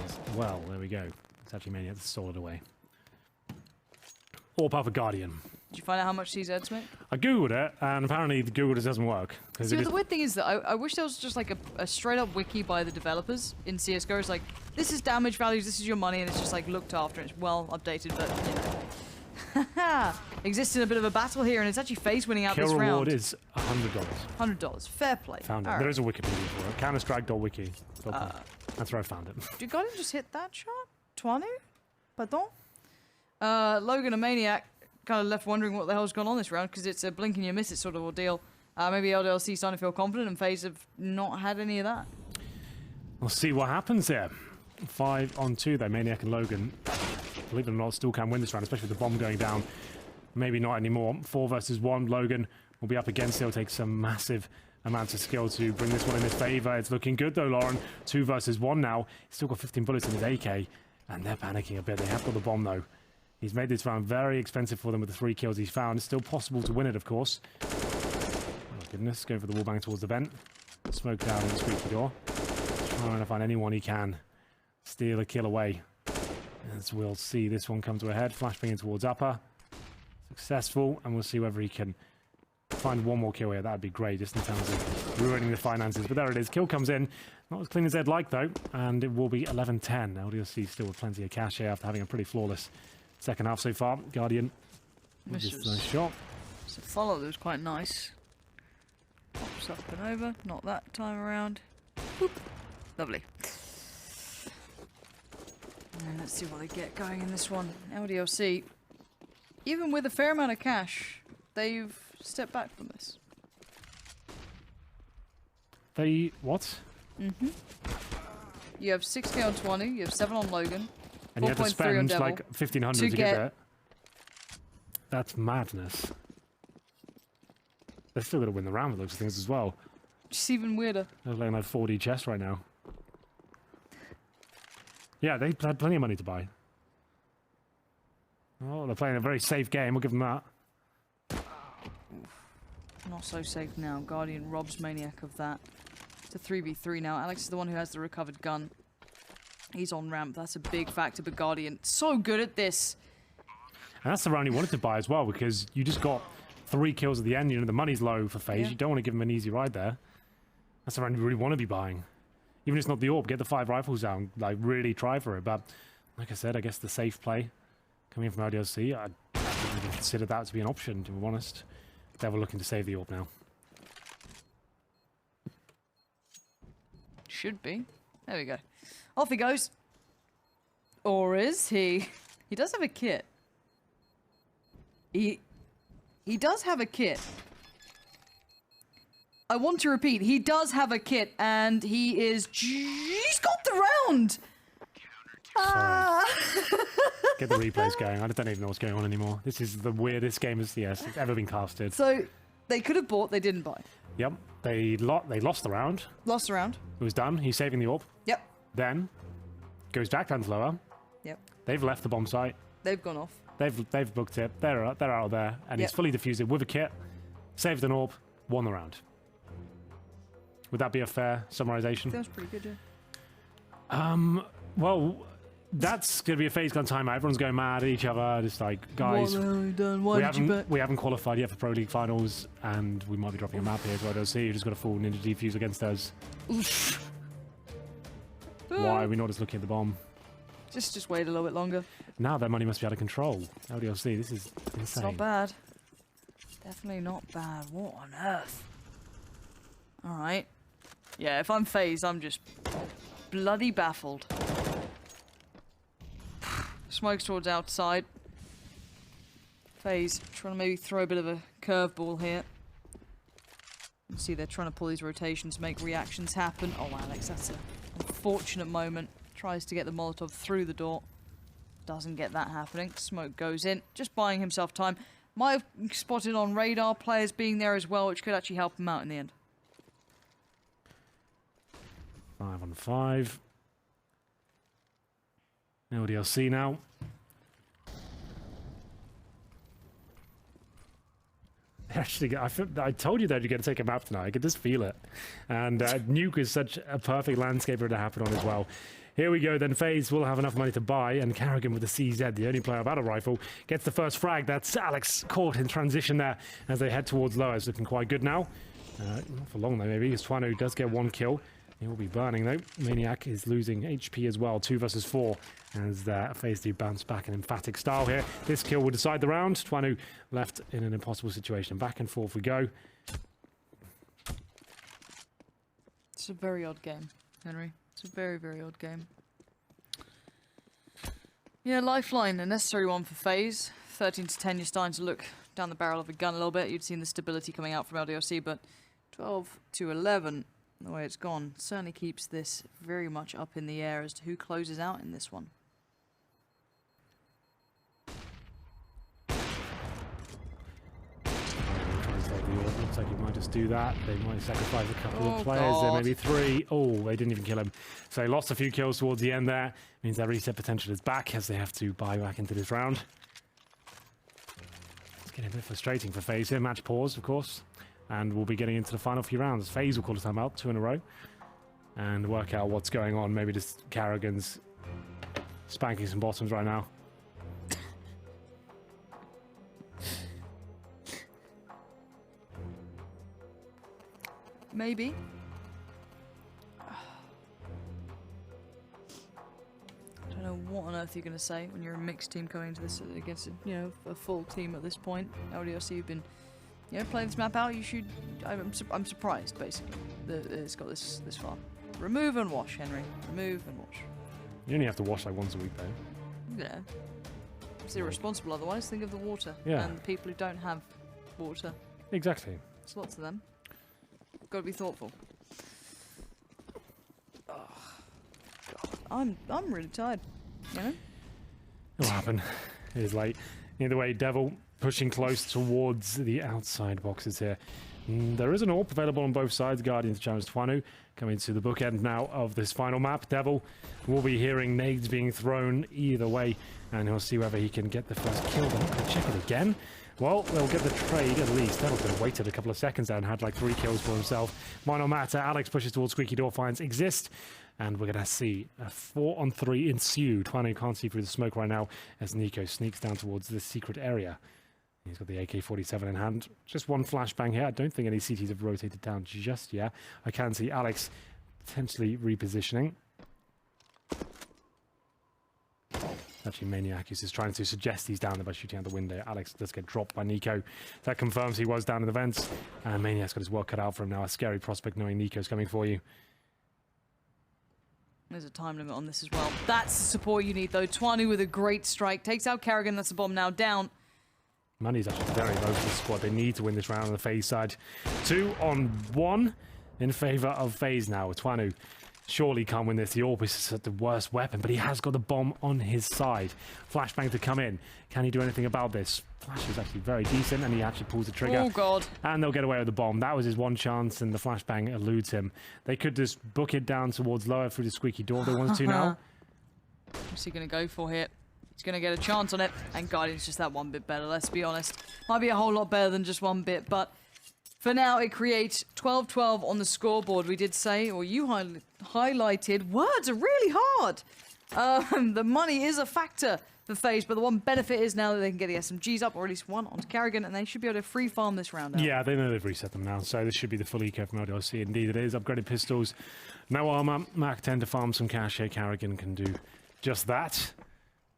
as well. There we go. It's actually Maniac that's solid away. All part of Guardian. Did you find out how much CZ's make? I googled it, and apparently the Google just doesn't work. See, the weird thing is that I wish there was just like a straight-up wiki by the developers in CSGO. It's like, this is damage values, this is your money, and it's just like looked after, and it's well updated, but you know. Exists in a bit of a battle here, and it's actually FaZe winning out this round. Kill reward is $100. $100. Fair play. Found it. All There right. is a Wikipedia for it. Counterstrike.wiki. That's where I found it. Did Guardian just hit that shot? Twanu? Pardon? Logan and Maniac kind of left wondering what the hell's gone on this round, because it's a blink and you miss it sort of ordeal. Maybe LDLC starting to feel confident, and FaZe have not had any of that. We'll see what happens here. 5 on 2 though. Maniac and Logan, believe it or not, still can win this round, especially with the bomb going down. Maybe not anymore. 4 versus 1. Logan will be up against it. He'll take some massive amounts of skill to bring this one in his favor. It's looking good though, Lauren. 2 versus 1 now. He's still got 15 bullets in his AK, and they're panicking a bit. They have got the bomb though. He's made this round very expensive for them with the 3 kills he's found. It's still possible to win it, of course. Oh goodness, going for the wallbang towards the vent. Smoke down in the squeaky door. Trying to find anyone he can. Steal a kill away. As we'll see this one come to a head. Flashbang in towards upper. Successful, and we'll see whether he can find one more kill here. That would be great, just in terms of ruining the finances. But there it is. Kill comes in. Not as clean as they'd like, though. And it will be 11-10. LDLC still with plenty of cash here after having a pretty flawless second half so far. Guardian with this nice shot. So follow that was quite nice. Pops up and over. Not that time around. Boop. Lovely. And let's see what they get going in this one. LDLC, even with a fair amount of cash, they've stepped back from this. They what? You have 6k on 20. You have 7 on Logan. And you have to 4.3 on spend Devil like 1,500 to get that. That's madness. They're still going to win the round with those things as well. Just even weirder. They're playing like 4D chess right now. Yeah, they had plenty of money to buy. Oh, they're playing a very safe game. We'll give them that. Not so safe now. Guardian robs Maniac of that. It's a 3v3 now. Alex is the one who has the recovered gun. He's on ramp. That's a big factor, but Guardian so good at this. And that's the round you wanted to buy as well, because you just got 3 kills at the end. You know, the money's low for FaZe. Yeah. You don't want to give them an easy ride there. That's the round you really want to be buying. Even if it's not the AWP, get the 5 rifles down. Like, really try for it. But, like I said, I guess the safe play coming in from LDLC, I didn't even consider that to be an option, to be honest. Devil looking to save the AWP now. Should be. There we go. Off he goes. Or is he? He does have a kit. He does have a kit. I want to repeat, he does have a kit, and he is... He's got the round! Get the replays going. I don't even know what's going on anymore. This is the weirdest game of CS that's ever been casted. So, they could have bought, they didn't buy. Yep. They lost the round. Lost the round. It was done. He's saving the AWP. Yep. Then, goes back down to lower. Yep. They've left the bomb site. They've gone off. They've booked it. They're out of there. And he's Yep. fully defused it with a kit. Saved an AWP. Won the round. Would that be a fair summarization? That was pretty good, yeah. Well, that's going to be a FaZe gun timeout. Everyone's going mad at each other. Just like, guys, What the hell have you done? Why did you bet? we haven't qualified yet for Pro League finals, and we might be dropping a map here as well. LDLC, you just got a full ninja defuse against us. Why are we not just looking at the bomb? Just wait a little bit longer. Now their money must be out of control. LDLC, this is insane. It's not bad. Definitely not bad. What on earth? Alright. Yeah, if I'm FaZe, I'm just bloody baffled. Smokes towards outside. FaZe trying to maybe throw a bit of a curveball here. You can see they're trying to pull these rotations, make reactions happen. Oh, Alex, that's an unfortunate moment. Tries to get the Molotov through the door. Doesn't get that happening. Smoke goes in. Just buying himself time. Might have spotted on radar players being there as well, which could actually help him out in the end. 5 on 5. LDLC now. Actually, I told you that you're going to take a map tonight. I could just feel it. And Nuke is such a perfect landscaper to happen on as well. Here we go, then FaZe will have enough money to buy, and Carrigan with the CZ, the only player without a rifle, gets the first frag. That's Alex caught in transition there as they head towards low. It's looking quite good now. Not for long though, maybe, as Twano does get 1 kill. He will be burning though. Maniac is losing HP as well, 2 versus 4, as FaZe do bounce back in emphatic style here. This kill will decide the round. Twano left in an impossible situation. Back and forth we go. It's a very odd game, Henry. It's a very, very odd game. Yeah, Lifeline, a necessary one for FaZe. 13 to 10, you're starting to look down the barrel of a gun a little bit. You'd seen the stability coming out from LDLC, but 12 to 11, the way it's gone, certainly keeps this very much up in the air as to who closes out in this one. Looks like he might just do that. They might sacrifice a couple Oh, of players. There God. maybe 3. Oh, they didn't even kill him. So they lost a few kills towards the end there. Means their reset potential is back as they have to buy back into this round. It's getting a bit frustrating for FaZe here. Match pause, of course. And we'll be getting into the final few rounds. FaZe will call a timeout, 2 in a row. And work out what's going on. Maybe just Carrigan's spanking some bottoms right now. Maybe. I don't know what on earth you're going to say when you're a mixed team coming into this against a full team at this point. LDLC have been playing this map out. You should. I'm surprised basically that it's got this far. Remove and wash, Henry. Remove and wash. You only have to wash like once a week though. Yeah. It's irresponsible otherwise. Think of the water and the people who don't have water. Exactly. There's lots of them. Got to be thoughtful. I'm really tired. You know? It'll happen. It is late. Either way, Devil pushing close towards the outside boxes here. There is an AWP available on both sides. Guardian to challenge Twanu. Coming to the bookend now of this final map. Devil will be hearing nades being thrown either way, and he'll see whether he can get the first kill. They're not going to check it again. Well, they'll get the trade at least. Devil could have waited a couple of seconds there and had like 3 kills for himself. Minor matter. Alex pushes towards Squeaky Door, finds Exist, and we're going to see a 4-on-3 ensue. Twanu can't see through the smoke right now as Nico sneaks down towards the secret area. He's got the AK-47 in hand. Just one flashbang here. I don't think any CTs have rotated down just yet. I can see Alex potentially repositioning. Actually, Maniac is just trying to suggest he's down there by shooting out the window. Alex does get dropped by Nico. That confirms he was down in the vents. And Maniac's got his work cut out for him now. A scary prospect knowing Nico's coming for you. There's a time limit on this as well. That's the support you need, though. Twanu with a great strike. Takes out Kerrigan. That's the bomb now down. Money's actually very low for the squad. They need to win this round on the FaZe side. 2-on-1 in favour of FaZe now. Twanu surely can't win this. The AWP is the worst weapon, but he has got the bomb on his side. Flashbang to come in. Can he do anything about this? Flash is actually very decent, and he actually pulls the trigger. Oh, God. And they'll get away with the bomb. That was his one chance, and the flashbang eludes him. They could just book it down towards lower through the Squeaky Door if they wanted to now. What's he going to go for here? He's going to get a chance on it, and Guardian's just that one bit better, let's be honest. Might be a whole lot better than just one bit, but for now it creates 12-12 on the scoreboard. We did say, or you highlighted, words are really hard. The money is a factor for FaZe, but the one benefit is now that they can get the SMGs up, or at least one onto Kerrigan, and they should be able to free farm this round out. Yeah, they know they've reset them now, so this should be the full eco from LDLC. Indeed it is. Upgraded pistols, no armor. Mac 10 to farm some cash here. Kerrigan can do just that.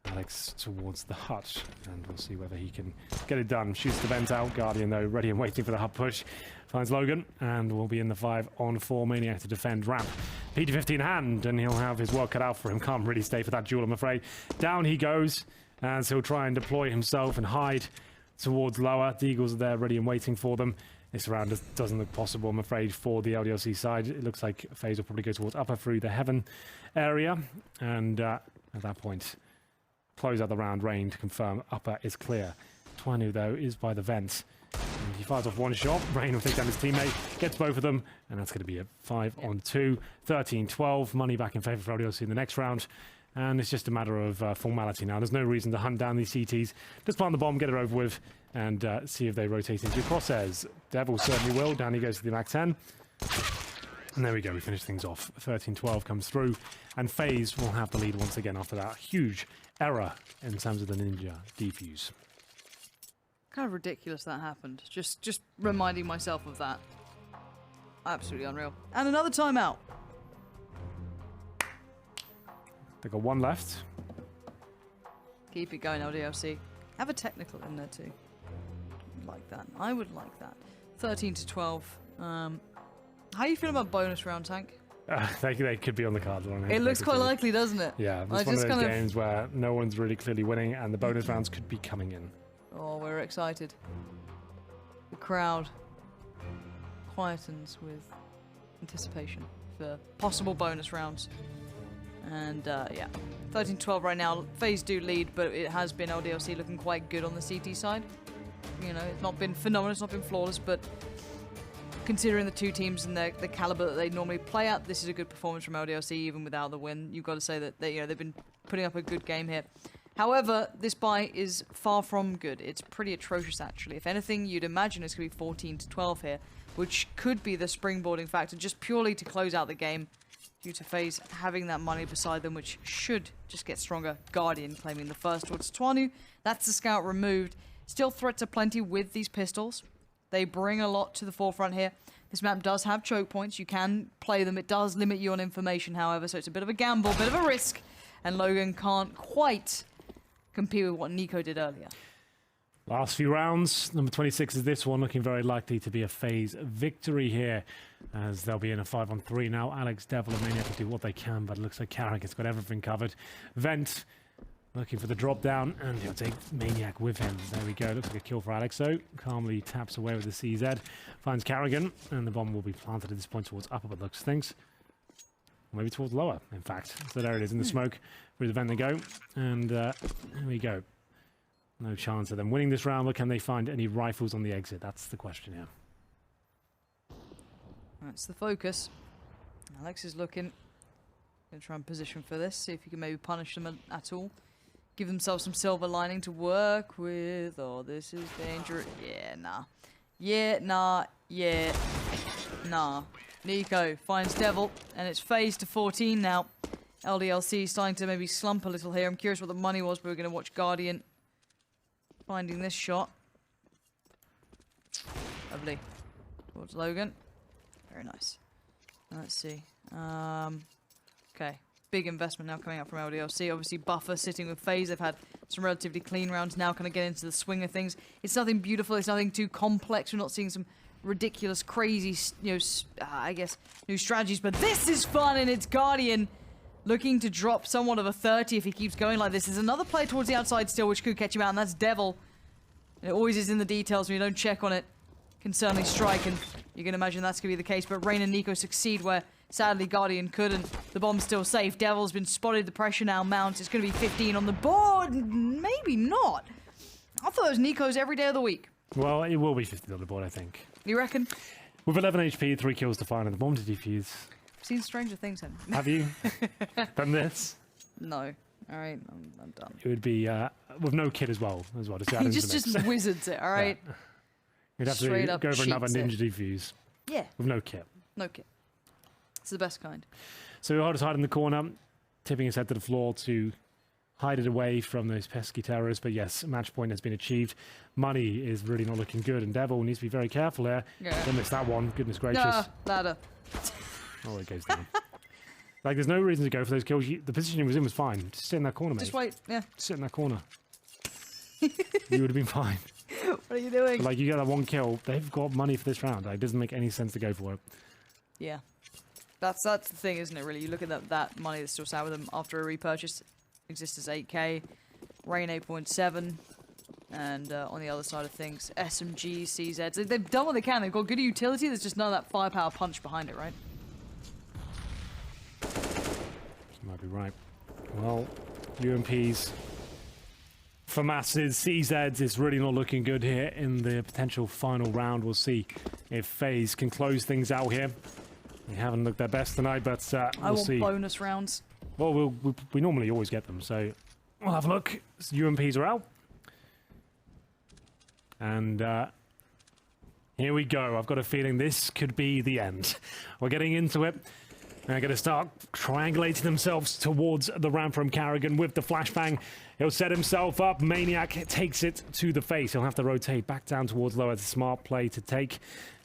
Alex towards the hut, and we'll see whether he can get it done. Shoots the vent out. Guardian, though, ready and waiting for the hut push. Finds Logan, and will be in the 5-on-4. Maniac to defend ramp. PT-15 hand, and he'll have his work cut out for him. Can't really stay for that duel, I'm afraid. Down he goes, and so he'll try and deploy himself and hide towards lower. The Eagles are there ready and waiting for them. This round doesn't look possible, I'm afraid, for the LDLC side. It looks like FaZe will probably go towards upper through the heaven area, and at that point, close out the round. Rain to confirm upper is clear. Twanu, though, is by the vents. And he fires off one shot. Rain will take down his teammate, gets both of them, and that's going to be a 5-on-2. 13-12. Money back in favour for LDLC in the next round. And it's just a matter of formality now. There's no reason to hunt down these CTs. Just plant the bomb, get it over with, and see if they rotate into crosshairs. Devil certainly will. Down he goes to the Mac 10. And there we go, we finish things off. 13-12 comes through, and FaZe will have the lead once again after that huge error in terms of the Ninja defuse. Kind of ridiculous that happened. Just reminding myself of that. Absolutely unreal. And another timeout. They've got one left. Keep it going, LDLC. Have a technical in there too. Like that. I would like that. 13-12. How do you feel about bonus round, Tank? They could be on the card. It looks quite likely, doesn't it? Yeah, it's one of those games where no one's really clearly winning, and the bonus rounds could be coming in. Oh, we're excited. The crowd quietens with anticipation for possible bonus rounds. And yeah, 13-12 right now. FaZe do lead, but it has been LDLC looking quite good on the CT side. You know, it's not been phenomenal, it's not been flawless, but considering the two teams and the caliber that they normally play at, this is a good performance from LDLC, even without the win. You've got to say that they've been putting up a good game here. However, this buy is far from good. It's pretty atrocious, actually. If anything, you'd imagine it's going to be 14-12 here, which could be the springboarding factor, just purely to close out the game, due to FaZe having that money beside them, which should just get stronger. Guardian claiming the first towards Twanu. That's the scout removed. Still threats aplenty with these pistols. They bring a lot to the forefront here. This map does have choke points. You can play them. It does limit you on information, however, so it's a bit of a gamble, bit of a risk. And Logan can't quite compete with what Nico did earlier. Last few rounds. Number 26 is this one, looking very likely to be a FaZe victory here, as they'll be in a 5-on-3 now. Alex, Devil, and Maniac will do what they can, but it looks like Carrick has got everything covered. Vent looking for the drop down, and he'll take Maniac with him. There we go. Looks like a kill for Alex, though. Calmly taps away with the CZ. Finds Carrigan, and the bomb will be planted at this point towards upper, but looks things. maybe towards lower, in fact. So there it is in the smoke. Through the vent they go. And there we go. No chance of them winning this round, but can they find any rifles on the exit? That's the question here. That's the focus. Alex is looking. Going to try and position for this. See if he can maybe punish them at all. Give themselves some silver lining to work with. Oh, this is dangerous. Yeah, nah. Yeah, nah. Yeah, nah. Nico finds Devil, and it's FaZe to 14 now. LDLC starting to maybe slump a little here. I'm curious what the money was, but we're going to watch Guardian finding this shot. Lovely. Towards Logan. Very nice. Let's see. Okay. Big investment now coming up from LDLC. Obviously, Buffer sitting with FaZe. They've had some relatively clean rounds. Now kind of get into the swing of things. It's nothing beautiful. It's nothing too complex. We're not seeing some ridiculous, crazy, I guess, new strategies. But this is fun, and it's Guardian looking to drop somewhat of a 30 if he keeps going like this. There's another player towards the outside still, which could catch him out, and that's Devil. And it always is in the details when you don't check on it. Can certainly strike, and you can imagine that's going to be the case. But Rain and Nico succeed where, sadly, Guardian couldn't. The bomb's still safe. Devil's been spotted. The pressure now mounts. It's going to be 15 on the board. Maybe not. I thought it was Nico's every day of the week. Well, it will be 15 on the board, I think. You reckon? With 11 HP, 3 kills to find, and the bomb to defuse. I've seen stranger things, then. Have you done this? No. All right, I'm done. It would be with no kit as well. He just wizards it, all right? Yeah. You'd have Straight to up go for another cheats it. ninja defuse. Yeah. With no kit. No kit. It's the best kind. So he'll hide in the corner, tipping his head to the floor to hide it away from those pesky terrorists. But yes, match point has been achieved. Money is really not looking good, and Devil needs to be very careful here. Yeah. Don't miss that one. Goodness gracious. Ladder. Oh, it goes down. Like, there's no reason to go for those kills. The position he was in was fine. Just sit in that corner, mate. Just wait, yeah. Just sit in that corner. You would have been fine. What are you doing? But, like, you get that one kill. They've got money for this round. Like, it doesn't make any sense to go for it. Yeah. That's the thing, isn't it, really? You look at that money that's still sat with them after a repurchase. Exists as 8k. Rain 8.7. And on the other side of things, SMG, CZs. They've done what they can. They've got good utility. There's just none of that firepower punch behind it, right? You might be right. Well, UMPs for masses. CZs is really not looking good here in the potential final round. We'll see if FaZe can close things out here. They haven't looked their best tonight, but we'll see. I want bonus rounds. Well, we normally always get them, so we'll have a look. UMPs are out. And here we go. I've got a feeling this could be the end. We're getting into it. They're going to start triangulating themselves towards the ramp from Carrigan with the flashbang. He'll set himself up. Maniac takes it to the face. He'll have to rotate back down towards lower. It's a smart play to take.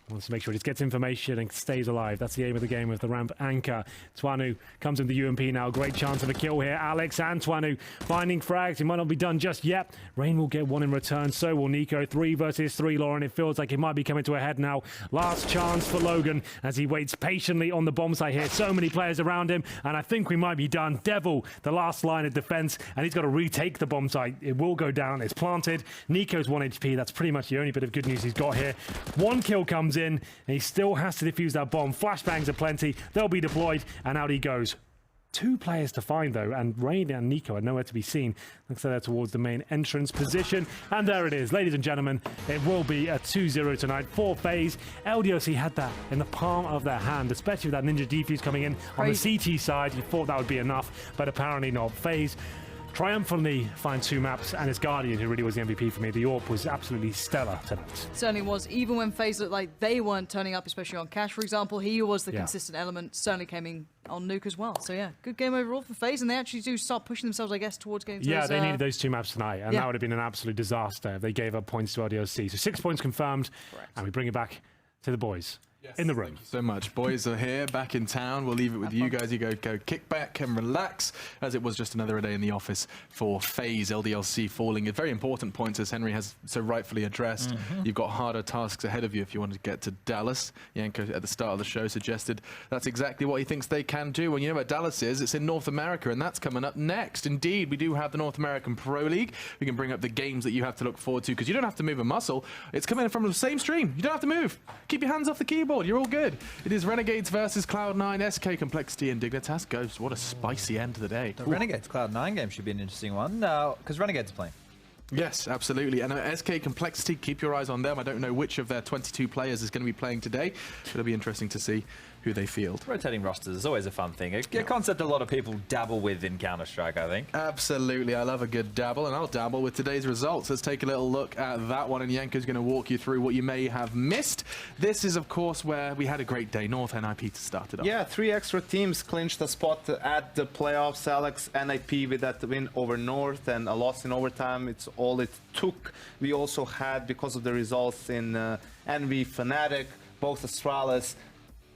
Wants to make sure he just gets information and stays alive. That's the aim of the game with the ramp anchor. Twanu comes in the UMP now. Great chance of a kill here. Alex and Twanu finding frags. It might not be done just yet. Rain will get one in return. So will Nico. 3 versus 3, Lauren. It feels like it might be coming to a head now. Last chance for Logan as he waits patiently on the bomb site here. So many players around him. And I think we might be done. Devil, the last line of defense. And he's got to retake the bomb site. It will go down. It's planted. Nico's 1 HP. That's pretty much the only bit of good news he's got here. 1 kill comes in, and he still has to defuse that bomb. Flashbangs are plenty. They'll be deployed, and out he goes. 2 players to find, though, and Rain and Nico are nowhere to be seen. Looks like they're towards the main entrance position. And there it is, ladies and gentlemen. It will be a 2-0 tonight for FaZe. LDLC had that in the palm of their hand, especially with that ninja defuse coming in on the CT side. You thought that would be enough, but apparently not. FaZe triumphantly find 2 maps, and it's Guardian who really was the MVP for me. The AWP was absolutely stellar tonight. Certainly was. Even when FaZe looked like they weren't turning up, especially on Cash, for example, he was the consistent element. Certainly came in on Nuke as well. So yeah, good game overall for FaZe, and they actually do start pushing themselves, I guess, towards getting to Yeah, those, they needed those 2 maps tonight, and that would have been an absolute disaster if they gave up points to LDLC. So 6 points confirmed, and we bring it back to the boys. In the room. Thank you so much. Boys are here, back in town. We'll leave it with you guys. You go kick back and relax, as it was just another day in the office for FaZe. LDLC falling at very important points, as Henry has so rightfully addressed. You've got harder tasks ahead of you if you want to get to Dallas. Yanko at the start of the show suggested that's exactly what he thinks they can do. When you know where Dallas is, it's in North America, and that's coming up next. Indeed, we do have the North American Pro League. We can bring up the games that you have to look forward to, because you don't have to move a muscle. It's coming from the same stream. You don't have to move. Keep your hands off the keyboard. scored. You're all good. It is Renegades versus Cloud9, SK Complexity and Dignitas. Ghost, what a spicy end to the day. The Renegades Cloud9 game should be an interesting one because Renegades are playing. Yes, absolutely. And SK Complexity, keep your eyes on them. I don't know which of their 22 players is going to be playing today, but it'll be interesting to see who they field. Rotating rosters is always a fun thing. A concept a lot of people dabble with in Counter-Strike, I think. Absolutely. I love a good dabble, and I'll dabble with today's results. Let's take a little look at that one, and Yanko's going to walk you through what you may have missed. This is, of course, where we had a great day. North NIP to start it off. Yeah, 3 extra teams clinched a spot at the playoffs. Alex, NIP with that win over North and a loss in overtime. It's all it took. We also had, because of the results in Envy, Fnatic, both Astralis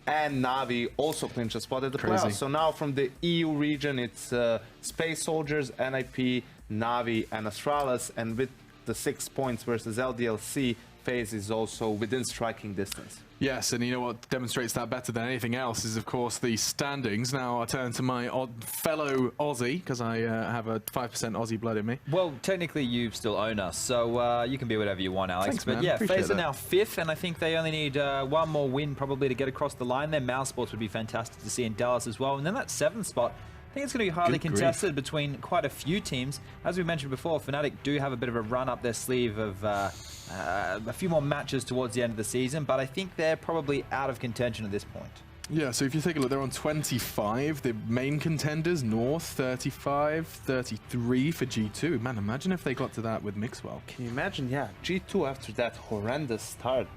and Na'Vi also clinched a spot at the playoffs. So now from the EU region, it's Space Soldiers, NIP, Na'Vi, and Astralis. And with the 6 points versus LDLC, FaZe is also within striking distance. Yes, and you know what demonstrates that better than anything else is, of course, the standings. Now I turn to my fellow Aussie, because I have a 5% Aussie blood in me. Well, technically you still own us, so you can be whatever you want, Alex. Thanks, but man. yeah, Appreciate FaZe are that. now 5th, and I think they only need one more win probably to get across the line. Their mouse sports would be fantastic to see in Dallas as well. And then that 7th spot, I think it's going to be highly Good contested between quite a few teams. As we mentioned before, Fnatic do have a bit of a run up their sleeve of a few more matches towards the end of the season, but I think they're probably out of contention at this point. Yeah, so if you take a look, they're on 25. The main contenders, North, 35, 33 for G2. Man, imagine if they got to that with Mixwell. Can you imagine? Yeah, G2 after that horrendous start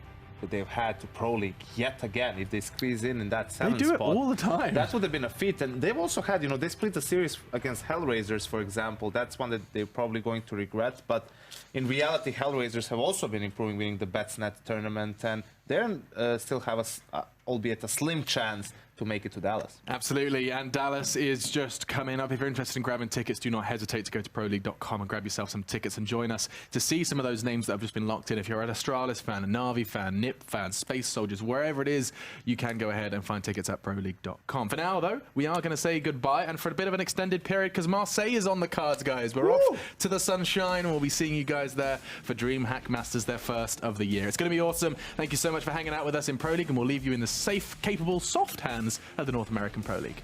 that they've had to Pro League yet again, if they squeeze in that 7th They do spot. it all the time. That would have been a feat. And they've also had, you know, they split the series against Hellraisers, for example. That's one that they're probably going to regret. But in reality, Hellraisers have also been improving, winning the Betsnet tournament. And they still have, albeit a slim chance, to make it to Dallas. Absolutely, and Dallas is just coming up. If you're interested in grabbing tickets, do not hesitate to go to proleague.com and grab yourself some tickets and join us to see some of those names that have just been locked in. If you're an Astralis fan, a Na'Vi fan, NIP fan, Space Soldiers, wherever it is, you can go ahead and find tickets at proleague.com. For now, though, we are going to say goodbye, and for a bit of an extended period, because Marseille is on the cards, guys. We're off to the sunshine, and we'll be seeing you guys there for DreamHack Masters, their first of the year. It's going to be awesome. Thank you so much for hanging out with us in Pro League, and we'll leave you in the safe, capable, soft hands of the North American Pro League.